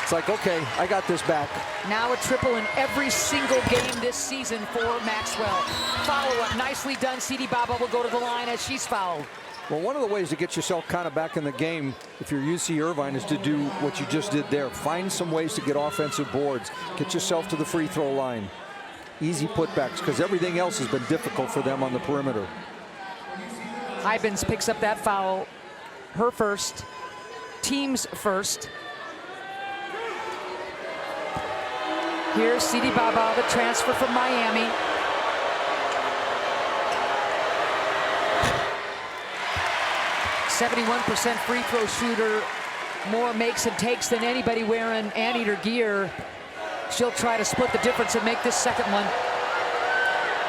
It's like, okay, I got this back. Now a triple in every single game this season for Maxwell. Follow-up, nicely done. Sidi Baba will go to the line as she's fouled. Well, one of the ways to get yourself kind of back in the game, if you're UC Irvine, is to do what you just did there. Find some ways to get offensive boards. Get yourself to the free throw line. Easy putbacks, because everything else has been difficult for them on the perimeter. Hybens picks up that foul. Her first. Team's first. Here's Sidi Baba, the transfer from Miami. .71% free throw shooter. More makes and takes than anybody wearing anteater gear. She'll try to split the difference and make this second one.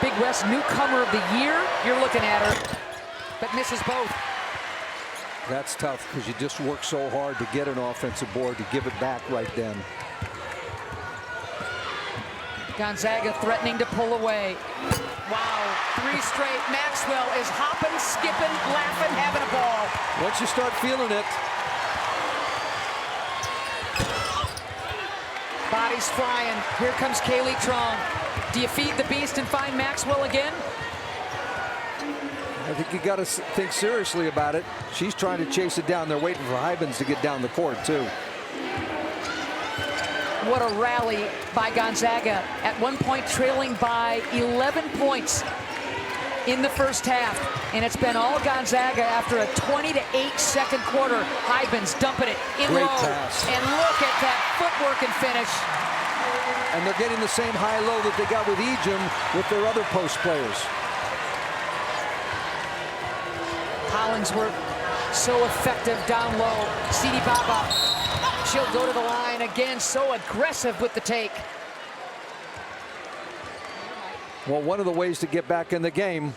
Big West newcomer of the year. You're looking at her, but misses both. That's tough, because you just work so hard to get an offensive board, to give it back right then. Gonzaga threatening to pull away. Wow, 3 straight. Maxwell is hopping, skipping, laughing, having a ball. Once you start feeling it. Bodies flying. Here comes Kaylee Truong. Do you feed the beast and find Maxwell again? I think you got to think seriously about it. She's trying to chase it down. They're waiting for Hybens to get down the court, too. What a rally by Gonzaga. At one point trailing by 11 points in the first half. And it's been all Gonzaga after a 20-8 second quarter. Hybens dumping it in Great low. pass. And look at that footwork and finish. And they're getting the same high-low that they got with Ejim with their other post players. Hollingsworth so effective down low. Sidi Baba. She'll go to the line again, so aggressive with the take. Well, one of the ways to get back in the game,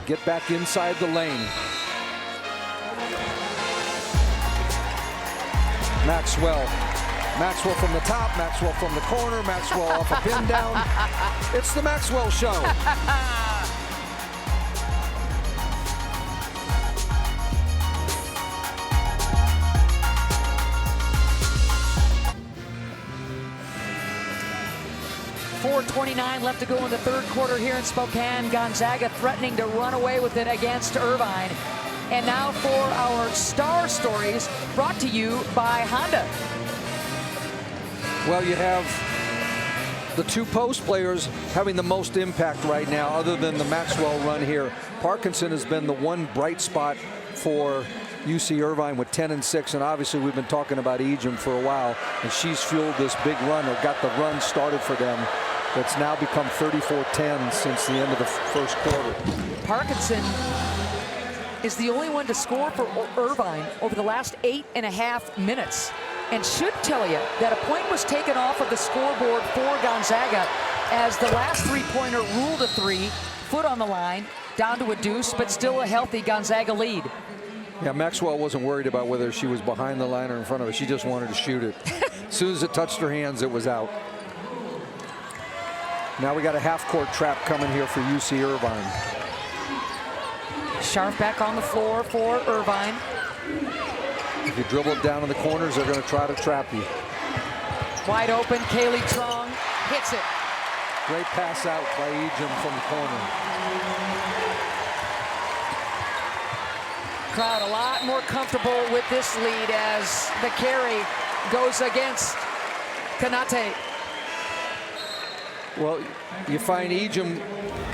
get back inside the lane. Maxwell. Maxwell from the top, Maxwell from the corner, Maxwell off a pin down. It's the Maxwell Show. .29 left to go in the third quarter here in Spokane. Gonzaga threatening to run away with it against Irvine. And now for our star stories, brought to you by Honda. Well, you have the two post players having the most impact right now, other than the Maxwell run here. Parkinson has been the one bright spot for UC Irvine with 10 and 6, and obviously we've been talking about Ejim for a while, and she's fueled this big run, or got the run started for them. That's now become 34-10 since the end of the first quarter. Parkinson is the only one to score for Irvine over the last 8.5 minutes. And should tell you that a point was taken off of the scoreboard for Gonzaga as the last three-pointer ruled a 3, foot on the line, down to a deuce, but still a healthy Gonzaga lead. Yeah, Maxwell wasn't worried about whether she was behind the line or in front of it. She just wanted to shoot it. As soon as it touched her hands, it was out. Now we got a half-court trap coming here for UC Irvine. Sharp back on the floor for Irvine. If you dribble it down in the corners, they're going to try to trap you. Wide open, Kaylee Trong hits it. Great pass out by Ejim from the corner. Crowd a lot more comfortable with this lead as the carry goes against Kanate. Well, you find Ejim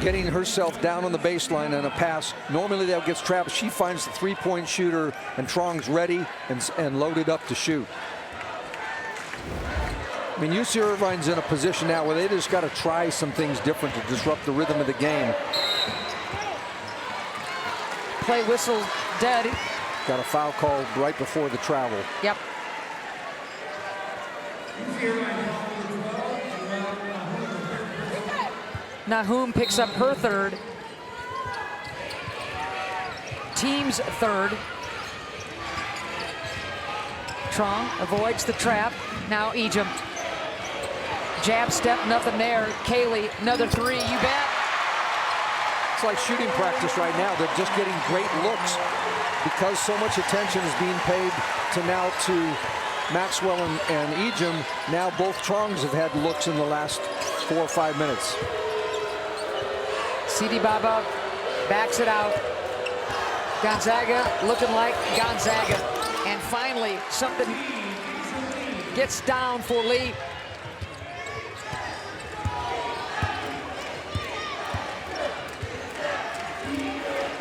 getting herself down on the baseline and a pass. Normally that gets trapped. She finds the three-point shooter, and Trong's ready and loaded up to shoot. I mean, UC Irvine's in a position now where they just got to try some things different to disrupt the rhythm of the game. Play whistle dead. Got a foul called right before the travel. Yep. Nahum picks up her third. Team's third. Trong avoids the trap. Now Ejim. Jab step, nothing there. Kaylee, another 3, you bet. It's like shooting practice right now. They're just getting great looks because so much attention is being paid to Maxwell and Ejim. Now both Trongs have had looks in the last 4 or 5 minutes. CD Baba backs it out. Gonzaga looking like Gonzaga. And finally, something gets down for Lee.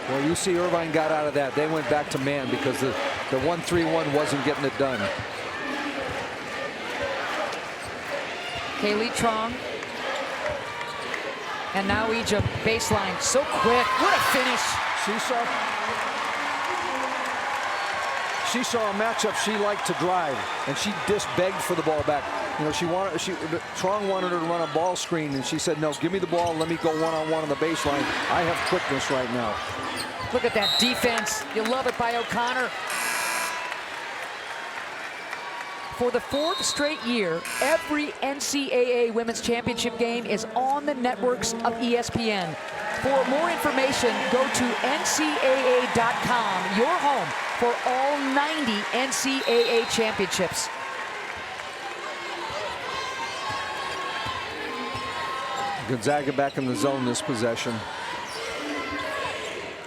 Well, UC Irvine got out of that. They went back to man because the 1-3-1 wasn't getting it done. Kaylee Trong. And now Ejim, baseline, so quick. What a finish. She saw a matchup she liked to drive, and she just begged for the ball back. You know, Trong wanted her to run a ball screen, and she said, no, give me the ball, let me go one-on-one on the baseline. I have quickness right now. Look at that defense. You love it by O'Connor. For the 4th straight year, every NCAA Women's Championship game is on the networks of ESPN. For more information, go to ncaa.com, your home for all 90 NCAA championships. Gonzaga back in the zone this possession.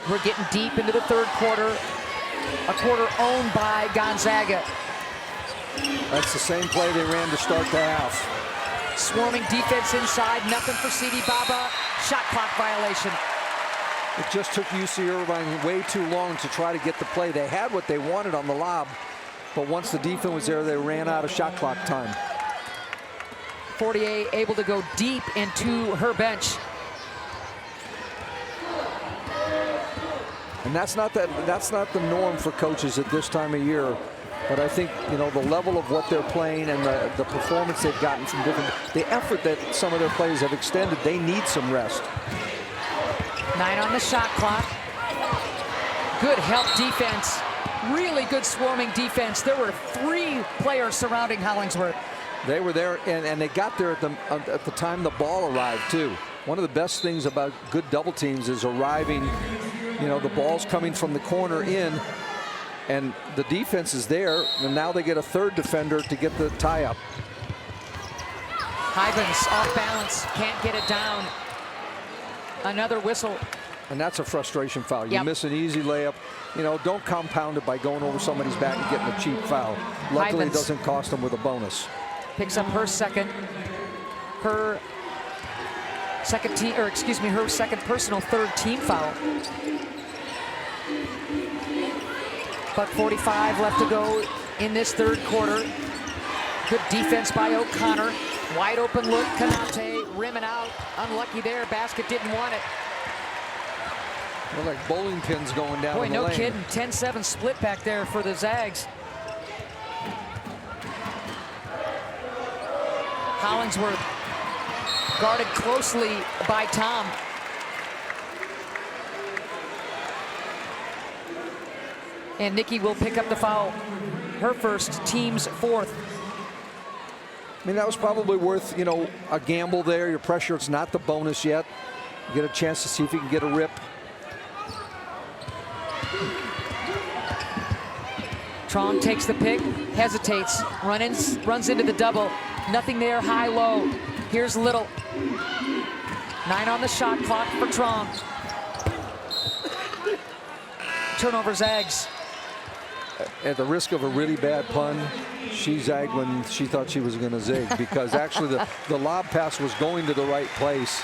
We're getting deep into the third quarter, a quarter owned by Gonzaga. That's the same play they ran to start the half. Swarming defense inside, nothing for CD Baba. Shot clock violation. It just took UC Irvine way too long to try to get the play. They had what they wanted on the lob, but once the defense was there, they ran out of shot clock time. Fortier able to go deep into her bench. And that's not the norm for coaches at this time of year. But I think, you know, the level of what they're playing and the performance they've gotten from the effort that some of their players have extended, they need some rest. 9 on the shot clock. Good help defense. Really good swarming defense. There were 3 players surrounding Hollingsworth. They were there, and they got there at the time the ball arrived, too. One of the best things about good double teams is arriving, you know, the ball's coming from the corner in, and the defense is there, and now they get a third defender to get the tie-up. Hivens off balance, can't get it down. Another whistle. And that's a frustration foul. You Yep. miss an easy layup. You know, don't compound it by going over somebody's back and getting a cheap foul. Luckily, it Hyman's doesn't cost them with a bonus. picks up her second team, or excuse me, her second personal third team foul. But 45 left to go in this third quarter. Good defense by O'Connor. Wide open look, Kanate, rimming out. Unlucky there, basket didn't want it. They're like bowling pins going down Boy, in the no lane. kidding, 10-7 split back there for the Zags. Hollingsworth guarded closely by Tom. And Nikki will pick up the foul. Her first, team's fourth. I mean, that was probably worth, you know, a gamble there. Your pressure, it's not the bonus yet. You get a chance to see if you can get a rip. Truong takes the pick, hesitates, runs into the double. Nothing there, high-low. Here's Little. 9 on the shot clock for Truong. Turnover Zags. At the risk of a really bad pun, she zagged when she thought she was going to zig, because actually the lob pass was going to the right place,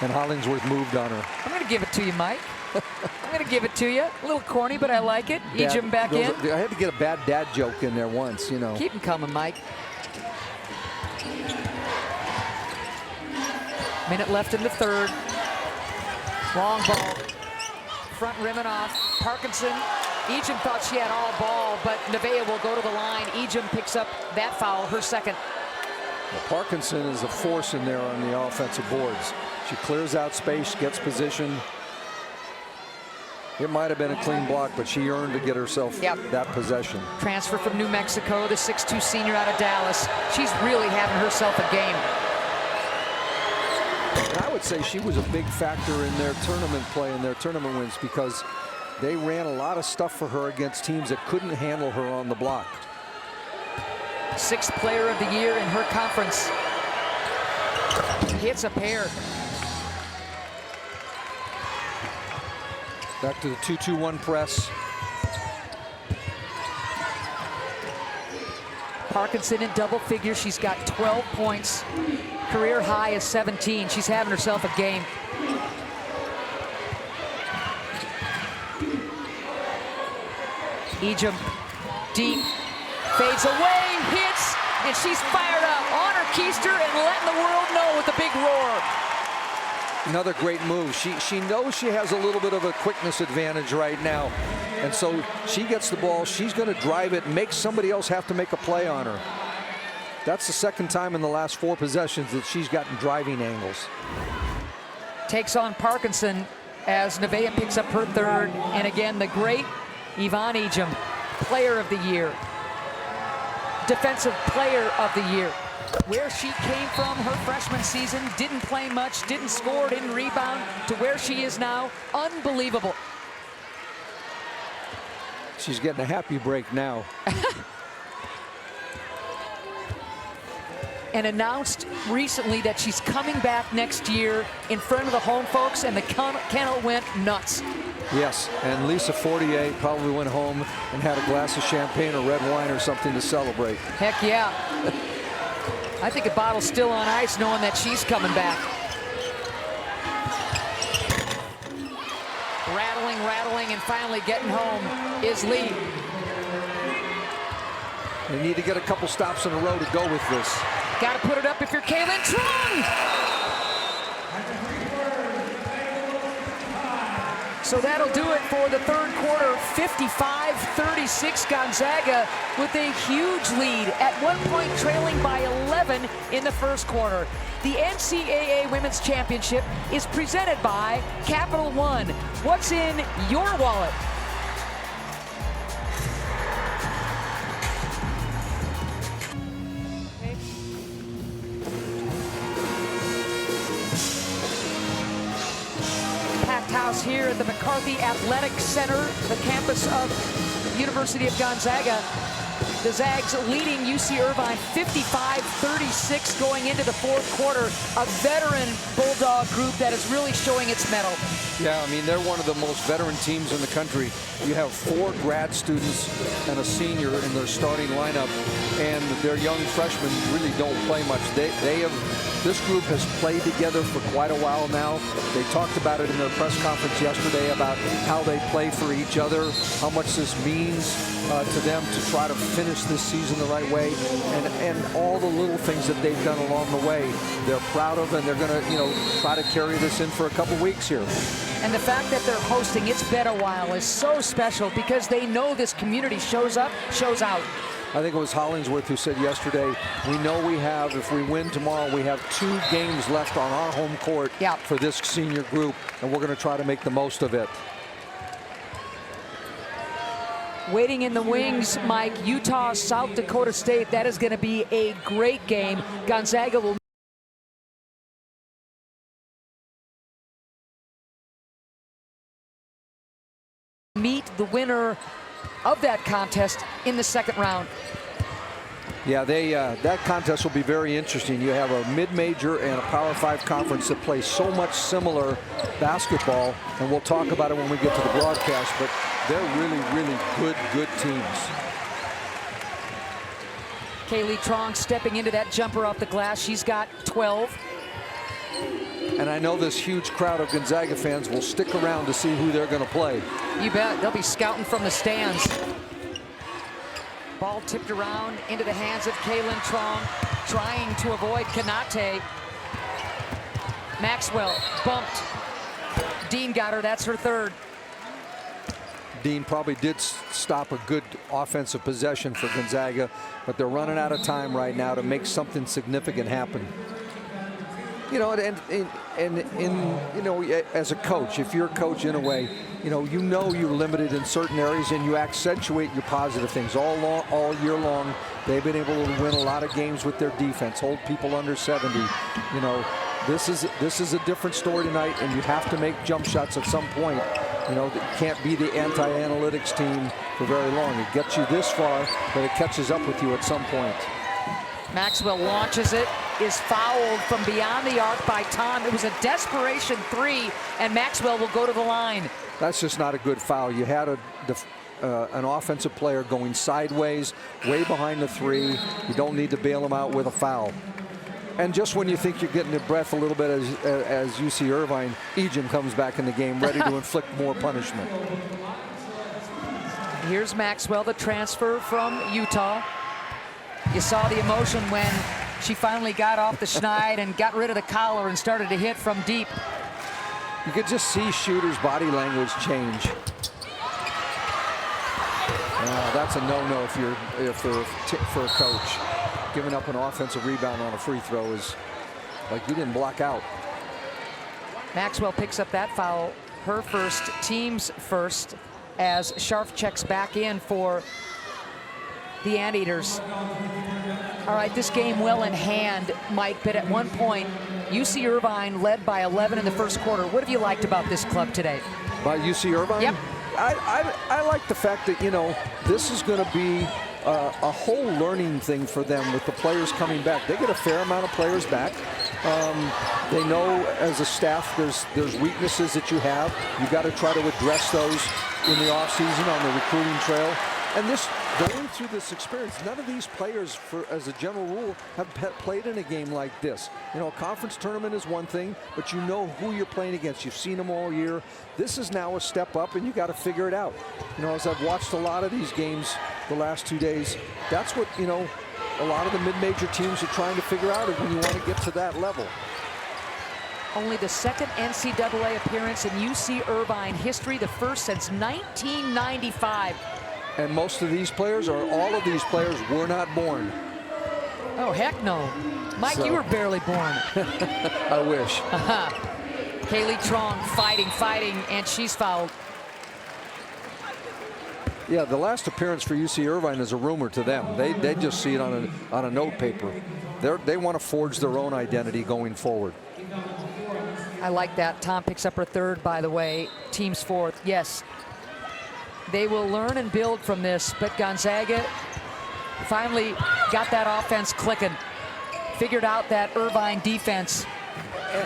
and Hollingsworth moved on her. I'm going to give it to you, Mike. I'm going to give it to you. A little corny, but I like it. Ejim back in. I had to get a bad dad joke in there once, you know. Keep them coming, Mike. Minute left in the third. Long ball. Front rimming off. Parkinson. Ejim thought she had all ball, but Nevaeh will go to the line. Ejim picks up that foul, her second. Well, Parkinson is a force in there on the offensive boards. She clears out space, gets position. It might have been a clean block, but she earned to get herself that possession. Transfer from New Mexico, the 6'2 senior out of Dallas. She's really having herself a game. And I would say she was a big factor in their tournament play and their tournament wins, because they ran a lot of stuff for her against teams that couldn't handle her on the block. 6th player of the year in her conference. Hits a pair. Back to the 2-2-1 press. Parkinson in double figures. She's got 12 points. Career high is 17. She's having herself a game. Ejim deep, fades away, hits, and she's fired up on her keister and letting the world know with a big roar. Another great move. She knows she has a little bit of a quickness advantage right now. And so she gets the ball, she's going to drive it, make somebody else have to make a play on her. That's the second time in the last 4 possessions that she's gotten driving angles. Takes on Parkinson as Nevaeh picks up her third. And again, the great Yvonne Ejim, player of the year, defensive player of the year. Where she came from her freshman season, didn't play much, didn't score, didn't rebound, to where she is now, unbelievable. She's getting a happy break now. And announced recently that she's coming back next year in front of the home folks, and the kennel went nuts. Yes, and Lisa Fortier probably went home and had a glass of champagne or red wine or something to celebrate. Heck yeah. I think a bottle's still on ice knowing that she's coming back. Rattling, and finally getting home is Lee. They need to get a couple stops in a row to go with this. Got to put it up if you're KAYLYNNE. Truong! So that'll do it for the third quarter. 55-36 Gonzaga with a huge lead, at one point trailing by 11 in the first quarter. The NCAA Women's Championship is presented by Capital One. What's in your wallet? House here at the McCarthy Athletic Center, the campus of University of Gonzaga. The Zags leading UC Irvine 55-36 going into the fourth quarter. A veteran Bulldog group that is really showing its mettle. Yeah, I mean, they're one of the most veteran teams in the country. You have 4 grad students and a senior in their starting lineup, and their young freshmen really don't play much. This group has played together for quite a while now. They talked about it in their press conference yesterday about how they play for each other, how much this means to them to try to finish this season the right way, and all the little things that they've done along the way. They're proud of, and they're going to, try to carry this in for a couple weeks here. And the fact that they're hosting It's Been a While is so special because they know this community shows up, shows out. I think it was Hollingsworth who said yesterday, we know we have, if we win tomorrow, we have 2 games left on our home court for this senior group, and we're going to try to make the most of it. Waiting in the wings, Mike, Utah, South Dakota State. That is going to be a great game. Gonzaga will meet the winner of that contest in the second round. Yeah, that contest will be very interesting. You have a mid-major and a Power 5 conference that plays so much similar basketball, and we'll talk about it when we get to the broadcast, but they're really, really good teams. KAYLYNNE Truong stepping into that jumper off the glass. She's got 12. And I know this huge crowd of Gonzaga fans will stick around to see who they're going to play. You bet. They'll be scouting from the stands. Ball tipped around into the hands of KAYLYNNE Truong, trying to avoid Kanate. Maxwell bumped. Dean got her. That's her third. Dean probably did stop a good offensive possession for Gonzaga, but they're running out of time right now to make something significant happen. As a coach, if you're a coach in a way, you're limited in certain areas, and you accentuate your positive things all year long. They've been able to win a lot of games with their defense, hold people under 70. This is a different story tonight, and you have to make jump shots at some point. It can't be the anti-analytics team for very long. It gets you this far, but it catches up with you at some point. Maxwell launches it, is fouled from beyond the arc by Tom. It was a desperation 3, and Maxwell will go to the line. That's just not a good foul. You had an offensive player going sideways, way behind the 3. You don't need to bail him out with a foul. And just when you think you're getting your breath a little bit as UC Irvine, Ejim comes back in the game ready to inflict more punishment. Here's Maxwell, the transfer from Utah. You saw the emotion when she finally got off the schneid and got rid of the collar and started to hit from deep. You could just see shooters' body language change. That's a no-no for a coach. Giving up an offensive rebound on a free throw is like you didn't block out. Maxwell picks up that foul, her first, team's first, as Scharf checks back in for the Anteaters. All right, this game well in hand, Mike, but at one point, UC Irvine led by 11 in the first quarter. What have you liked about this club today? By UC Irvine? Yep. I like the fact that, this is going to be a whole learning thing for them with the players coming back. They get a fair amount of players back. They know as a staff there's weaknesses that you have. You've got to try to address those in the offseason on the recruiting trail. And going through this experience, none of these players, as a general rule, have played in a game like this. A conference tournament is one thing, but you know who you're playing against. You've seen them all year. This is now a step up, and you got to figure it out. As I've watched a lot of these games the last 2 days, that's what, a lot of the mid-major teams are trying to figure out when you want to get to that level. Only the second NCAA appearance in UC Irvine history, the first since 1995. And most of these players, or all of these players, were not born. Oh, heck no. Mike, you were barely born. I wish. KAYLYNNE Truong fighting, and she's fouled. Yeah, the last appearance for UC Irvine is a rumor to them. They just see it on a note paper. They want to forge their own identity going forward. I like that. Tom picks up her third, by the way. Team's fourth. Yes. They will learn and build from this, but Gonzaga finally got that offense clicking. Figured out that Irvine defense.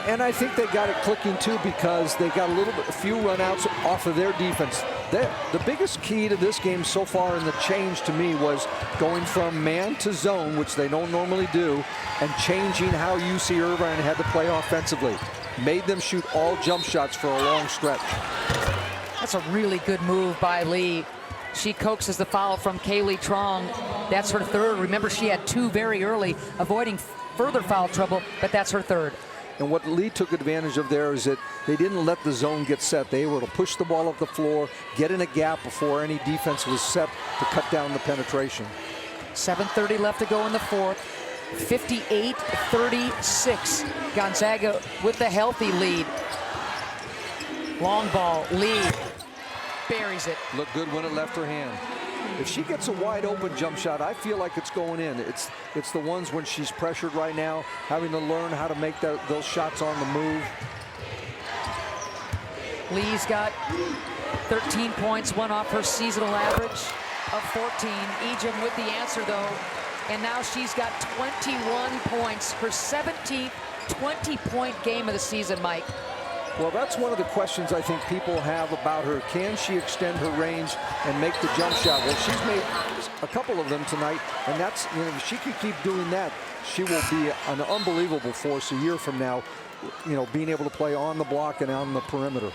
And I think they got it clicking too because they got a few run-outs off of their defense. The biggest key to this game so far in the change to me was going from man to zone, which they don't normally do, and changing how UC Irvine had to play offensively. Made them shoot all jump shots for a long stretch. That's a really good move by Lee. She coaxes the foul from Kaylee Truong. That's her third. Remember, she had 2 very early, avoiding further foul trouble, but that's her third. And what Lee took advantage of there is that they didn't let the zone get set. They were able to push the ball up the floor, get in a gap before any defense was set to cut down the penetration. 7:30 left to go in the fourth. 58-36. Gonzaga with the healthy lead. Long ball, Lee buries it. Looked good when it left her hand. If she gets a wide open jump shot, I feel like it's going in. It's the ones when she's pressured right now, having to learn how to make those shots on the move. Lee's got 13 points, one off her seasonal average of 14. Ejim with the answer though, and now she's got 21 points, her 17th 20-point game of the season, Mike. Well, that's one of the questions I think people have about her. Can she extend her range and make the jump shot? Well, she's made a couple of them tonight, and that's, you know, if she could keep doing that, she will be an unbelievable force a year from now, you know, being able to play on the block and on the perimeter.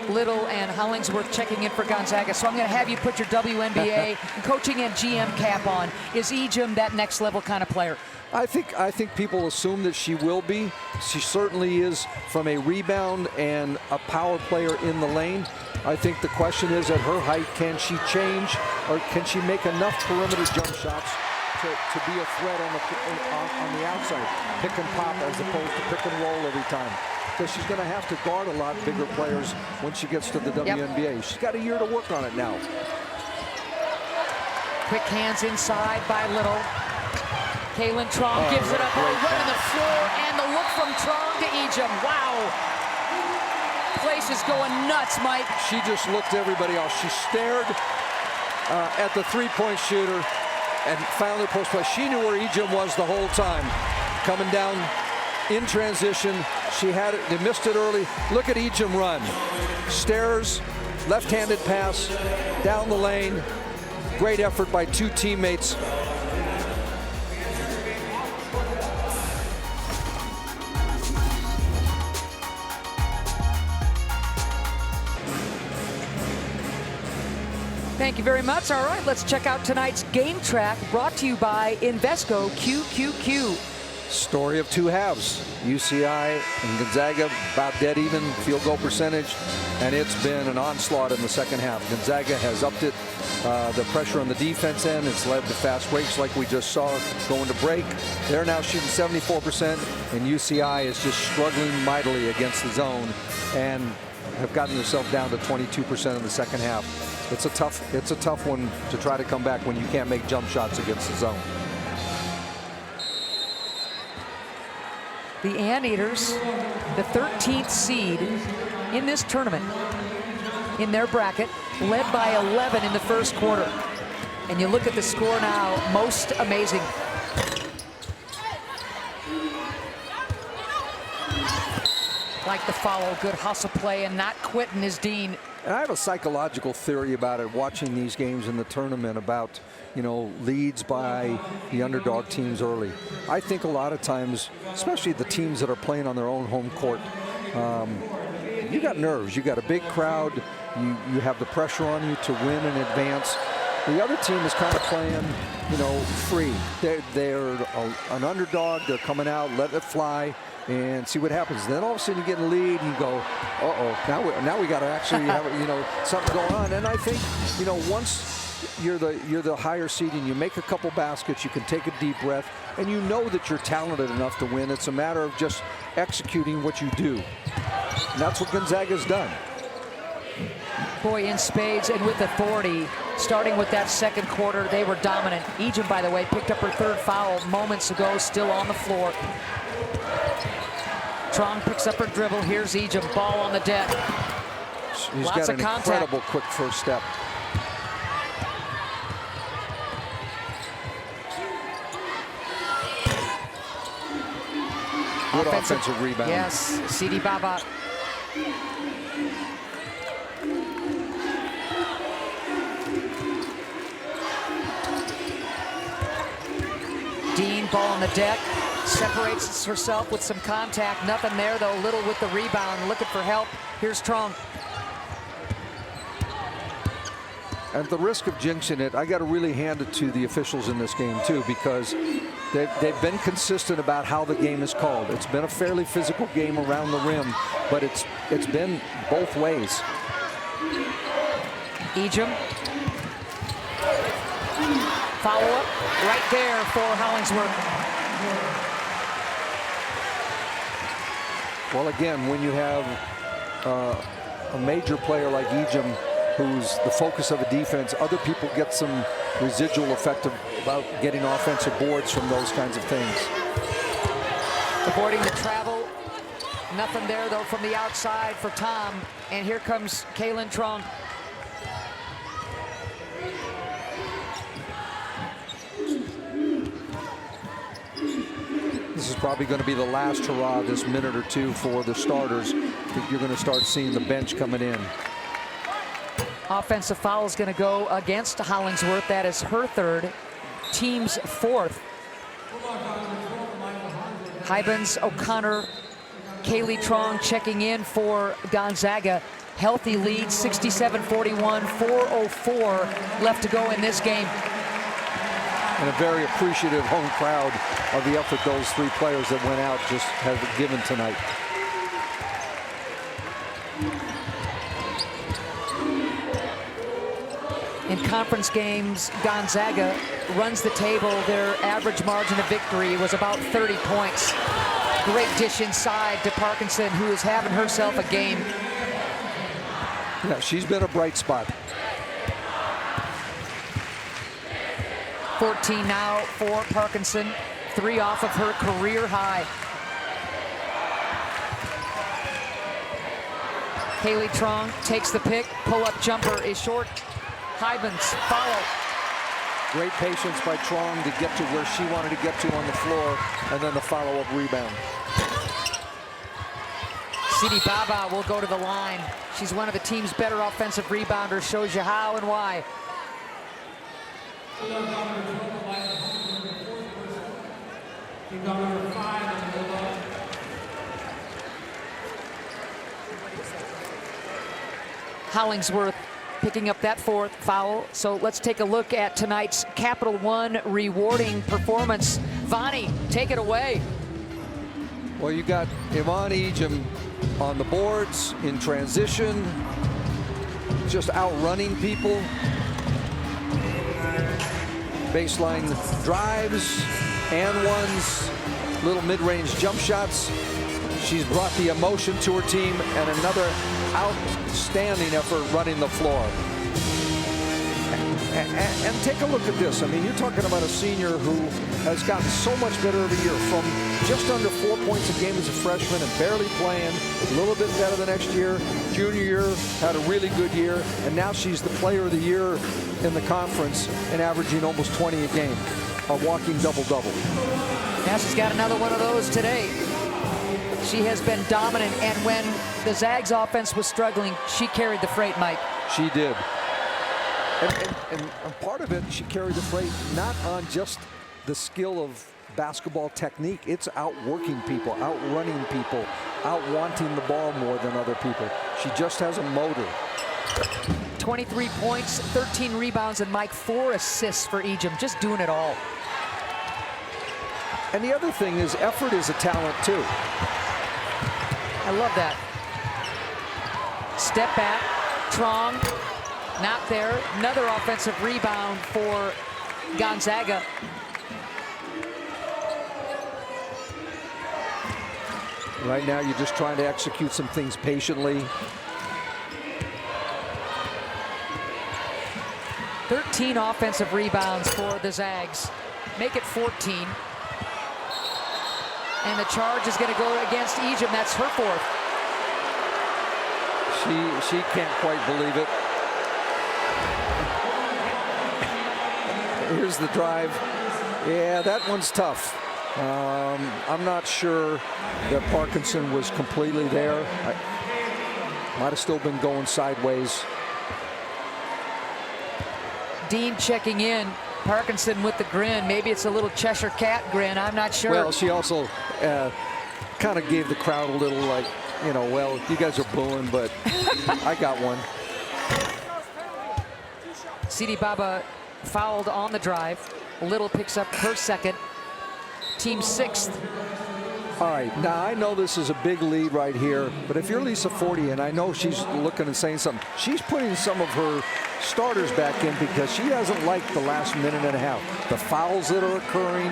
Little and Hollingsworth checking in for Gonzaga. So I'm going to have you put your WNBA coaching and GM cap on. Is Ejim that next level kind of player? I think people assume that she will be. She certainly is from a rebound and a power player in the lane. I think the question is, at her height, can she change or can she make enough perimeter jump shots to be a threat on the outside, pick and pop as opposed to pick and roll every time? Because she's going to have to guard a lot bigger players when she gets to the WNBA. She's got a year to work on it now. Quick hands inside by Little. KAYLYNNE Truong gives it up, right on the floor, and the look from Truong to Ejim. Wow. Place is going nuts, Mike. She just looked at everybody else. She stared at the three-point shooter and finally post play. She knew where Ejim was the whole time. Coming down in transition. She had it, they missed it early. Look at Ejim run. Stares, left-handed pass, down the lane. Great effort by 2 teammates. Thank you very much. All right, let's check out tonight's game track, brought to you by Invesco QQQ. Story of 2 halves. UCI and Gonzaga about dead even field goal percentage, and it's been an onslaught in the second half. Gonzaga has upped it, the pressure on the defense end. It's led to fast breaks like we just saw going to break. They're now shooting 74%, and UCI is just struggling mightily against the zone and have gotten themselves down to 22% in the second half. It's a tough one to try to come back when you can't make jump shots against the zone. The Anteaters, the 13th seed in this tournament, in their bracket, led by 11 in the first quarter. And you look at the score now, most amazing. Like the follow, good hustle play and not quitting is Dean. And I have a psychological theory about it, watching these games in the tournament, about, you know, leads by the underdog teams early. I think a lot of times, especially the teams that are playing on their own home court, you got nerves. You got a big crowd. You have the pressure on you to win and advance. The other team is kind of playing, you know, free. They're an underdog. They're coming out, letting it fly, and see what happens. Then all of a sudden you get in the lead and you go, uh-oh, now we got to actually have, you know, something going on. And I think, you know, once you're the higher seed and you make a couple baskets, you can take a deep breath, and you know that you're talented enough to win. It's a matter of just executing what you do. And that's what Gonzaga's done. Boy, in spades and with authority. Starting with that second quarter, they were dominant. Ejim, by the way, picked up her 3rd foul moments ago, still on the floor. Truong picks up her dribble. Here's Ejim, ball on the deck. He's Lots got of an contact. incredible quick first step. Good offensive rebound. Yes, CD Baba. Dean, ball on the deck, separates herself with some contact. Nothing there, though. Little with the rebound, looking for help. Here's Truong. At the risk of jinxing it, I got to really hand it to the officials in this game, too, because they've been consistent about how the game is called. It's been a fairly physical game around the rim, but it's been both ways. Ejim. Follow-up right there for Hollingsworth. Well, again, when you have a major player like Ejim, who's the focus of a defense, other people get some residual effect about getting offensive boards from those kinds of things. Avoiding the travel. Nothing there, though, from the outside for Tom. And here comes KAYLYNNE Truong. This is probably going to be the last hurrah this minute or two for the starters. I think you're going to start seeing the bench coming in. Offensive foul is going to go against Hollingsworth. That is her third, team's fourth. Hybens, O'Connor, KAYLYNNE Truong checking in for Gonzaga. Healthy lead, 67-41, 4:04 left to go in this game. And a very appreciative home crowd of the effort those three players that went out just have given tonight. In conference games, Gonzaga runs the table. Their average margin of victory was about 30 points. Great dish inside to Parkinson, who is having herself a game. Yeah, she's been a bright spot. 14 now for Parkinson. 3 off of her career high. KAYLYNNE Truong takes the pick. Pull-up jumper is short. Hybens follow. Great patience by Truong to get to where she wanted to get to on the floor, and then the follow-up rebound. CD Baba will go to the line. She's one of the team's better offensive rebounders. Shows you how and why. Hollingsworth picking up that 4th foul. So let's take a look at tonight's Capital One rewarding performance. Vonnie, take it away. Well, you got Yvonne Ejim on the boards, in transition, just outrunning people. Baseline drives and ones, little mid-range jump shots. She's brought the emotion to her team, and another outstanding effort running the floor. And take a look at this. I mean, you're talking about a senior who has gotten so much better every year, from just under 4 points a game as a freshman and barely playing, a little bit better the next year. Junior year, had a really good year, and now she's the player of the year in the conference and averaging almost 20 a game, a walking double-double. Now she's got another one of those today. She has been dominant, and when the Zags offense was struggling, she carried the freight, Mike. She did. And part of it, she carried the freight not on just the skill of basketball technique. It's outworking people, outrunning people, out-wanting the ball more than other people. She just has a motor. 23 points, 13 rebounds, and Mike, 4 assists for Ejim, just doing it all. And the other thing is, effort is a talent too. I love that. Step back, Truong, not there. Another offensive rebound for Gonzaga. Right now, you're just trying to execute some things patiently. 13 offensive rebounds for the Zags. Make it 14. And the charge is going to go against Ejim. That's her 4th. She can't quite believe it. Here's the drive. Yeah, that one's tough. I'm not sure that Parkinson was completely there. Might have still been going sideways. Dean checking in. Parkinson with the grin. Maybe it's a little Cheshire Cat grin. I'm not sure. Well, she also kind of gave the crowd a little, like, you know, well, you guys are booing, but I got one. Sidi Baba fouled on the drive. Little picks up her second. Team 6th. All right, now I know this is a big lead right here, but if you're Lisa Forte, and I know she's looking and saying something, she's putting some of her starters back in because she doesn't like the last minute and a half. The fouls that are occurring,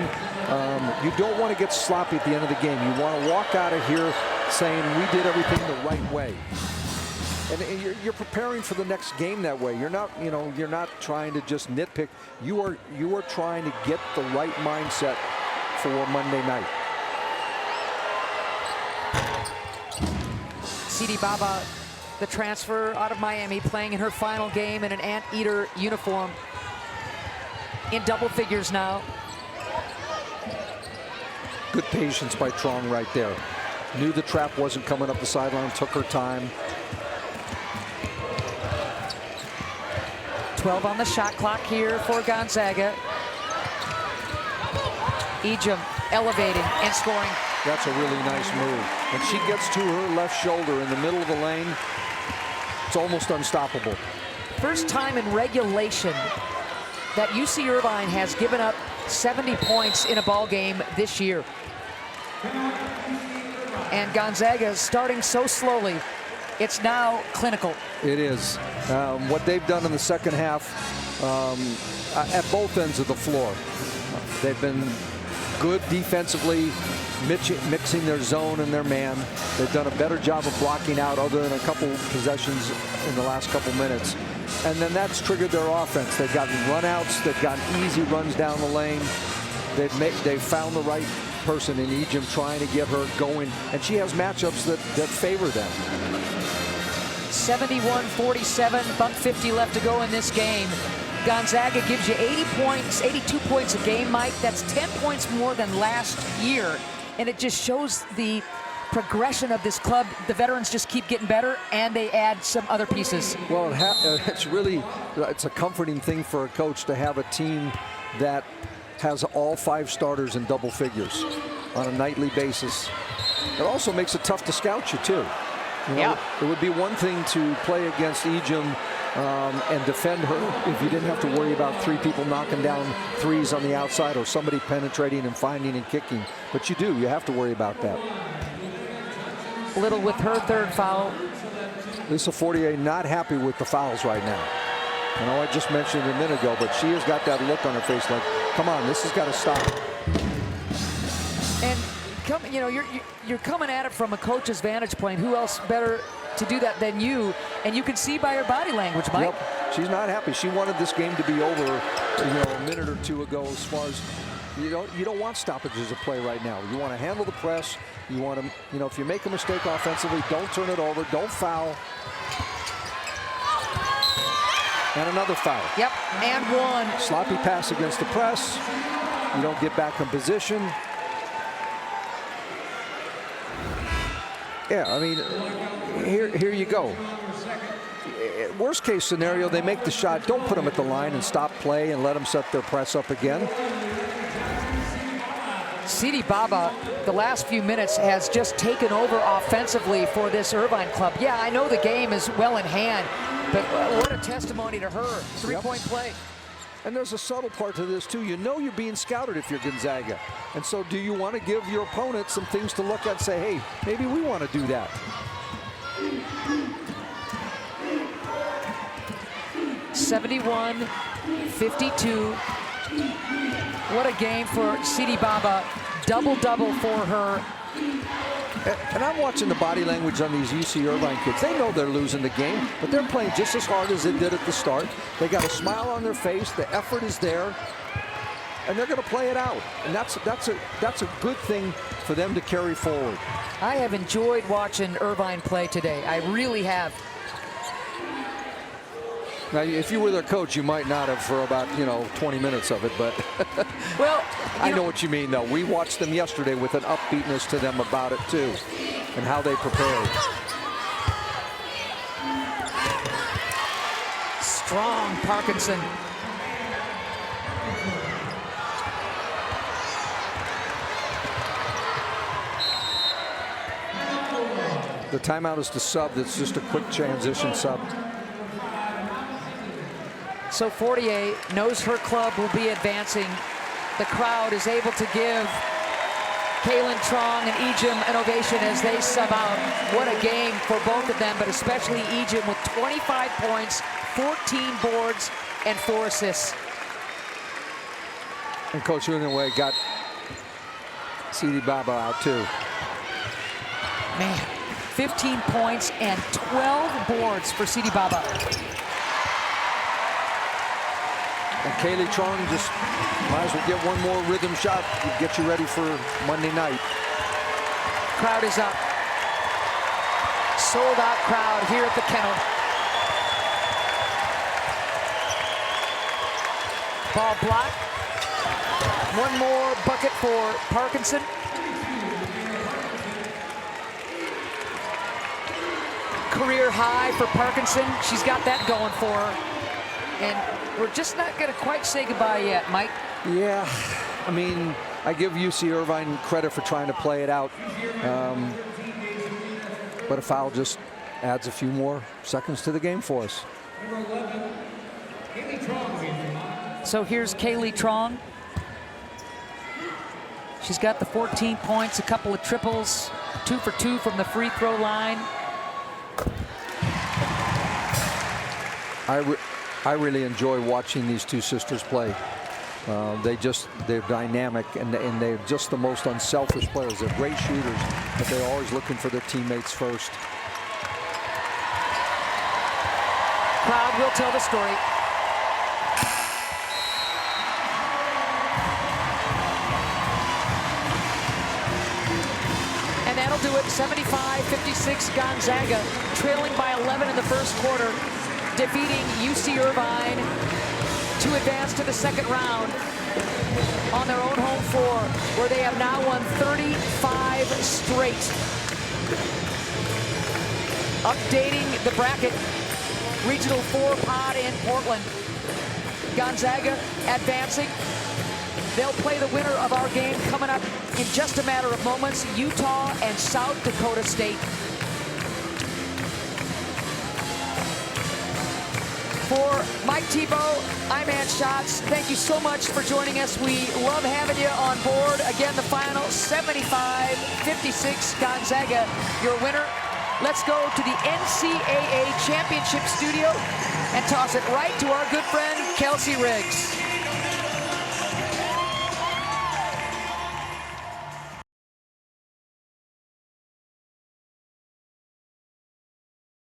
you don't want to get sloppy at the end of the game. You want to walk out of here saying we did everything the right way. And you're preparing for the next game that way. You're not, you know, you're not trying to just nitpick. You are trying to get the right mindset for Monday night. Sidi Baba, the transfer out of Miami, playing in her final game in an anteater uniform. In double figures now. Good patience by Truong right there. Knew the trap wasn't coming up the sideline, took her time. 12 on the shot clock here for Gonzaga. Ejim elevating and scoring. That's a really nice move. When she gets to her left shoulder in the middle of the lane, it's almost unstoppable. First time in regulation that UC Irvine has given up 70 points in a ball game this year. And Gonzaga is starting so slowly, it's now clinical. It is. What they've done in the second half at both ends of the floor. They've been good defensively, mixing their zone and their man. They've done a better job of blocking out other than a couple possessions in the last couple minutes. And then that's triggered their offense. They've gotten runouts. They've gotten easy runs down the lane. They've found the right person in Ejim trying to get her going. And she has matchups that favor them. 71-47, buck 50 left to go in this game. Gonzaga gives you 80 points, 82 points a game, Mike. That's 10 points more than last year. And it just shows the progression of this club. The veterans just keep getting better, and they add some other pieces. Well, it's a comforting thing for a coach to have a team that has all 5 starters in double figures on a nightly basis. It also makes it tough to scout you, too. You know, yeah. It would be one thing to play against Ejim and defend her if you didn't have to worry about 3 people knocking down threes on the outside or somebody penetrating and finding and kicking. But you do. You have to worry about that. Little with her third foul. Lisa Forte not happy with the fouls right now. I know I just mentioned it a minute ago, but she has got that look on her face like, come on, this has got to stop. And you know, you're coming at it from a coach's vantage point. Who else better to do that than you? And you can see by her body language, Mike. Yep. She's not happy. She wanted this game to be over, you know, a minute or two ago. As far as you don't want stoppages of play right now. You want to handle the press. You want to, you know, if you make a mistake offensively, don't turn it over. Don't foul. And another foul. Yep, and one. Sloppy pass against the press. You don't get back in position. Yeah, I mean, here you go. Worst case scenario, they make the shot. Don't put them at the line and stop play and let them set their press up again. Sidi Baba, the last few minutes, has just taken over offensively for this Irvine club. Yeah, I know the game is well in hand, but what a testimony to her. Three-point play. And there's a subtle part to this, too. You know you're being scouted if you're Gonzaga. And so do you want to give your opponent some things to look at and say, hey, maybe we want to do that? (71-52). What a game for Sidi Baba. Double-double for her. And I'm watching the body language on these UC Irvine kids. They know they're losing the game, but they're playing just as hard as they did at the start. They got a smile on their face. The effort is there, and they're going to play it out. And that's a good thing for them to carry forward. I have enjoyed watching Irvine play today. I really have. Now, if you were their coach, you might not have for about, 20 minutes of it, but Well, I know what you mean, though. We watched them yesterday with an upbeatness to them about it, too, and how they prepared. Strong Parkinson. The timeout is to sub. That's just a quick transition sub. So Fortier knows her club will be advancing. The crowd is able to give KAYLYNNE, Truong, and Ejim an ovation as they sub out. What a game for both of them, but especially Ejim with 25 points, 14 boards, and 4 assists. And Coach Unaway got CD Baba out, too. Man, 15 points and 12 boards for CD Baba. And KAYLYNNE Truong just might as well get one more rhythm shot to get you ready for Monday night. Crowd is up. Sold out crowd here at the Kennel. Ball blocked. One more bucket for Parkinson. Career high for Parkinson. She's got that going for her. And we're just not going to quite say goodbye yet, Mike. Yeah, I mean, I give UC Irvine credit for trying to play it out. But a foul just adds a few more seconds to the game for us. So here's KAYLYNNE Truong. She's got the 14 points, a couple of triples, 2 for 2 from the free throw line. I really enjoy watching these two sisters play. They're dynamic, and they're just the most unselfish players. They're great shooters, but they're always looking for their teammates first. Crowd will tell the story. And that'll do it. 75-56 Gonzaga, trailing by 11 in the first quarter, defeating UC Irvine to advance to the second round on their own home floor, where they have now won 35 straight. Updating the bracket, Regional 4 pod in Portland. Gonzaga advancing. They'll play the winner of our game coming up in just a matter of moments, Utah and South Dakota State. For Mike Tebow, I'm Ann Schatz. Thank you so much for joining us. We love having you on board. Again, the final 75-56 Gonzaga, your winner. Let's go to the NCAA Championship studio and toss it right to our good friend, Kelsey Riggs.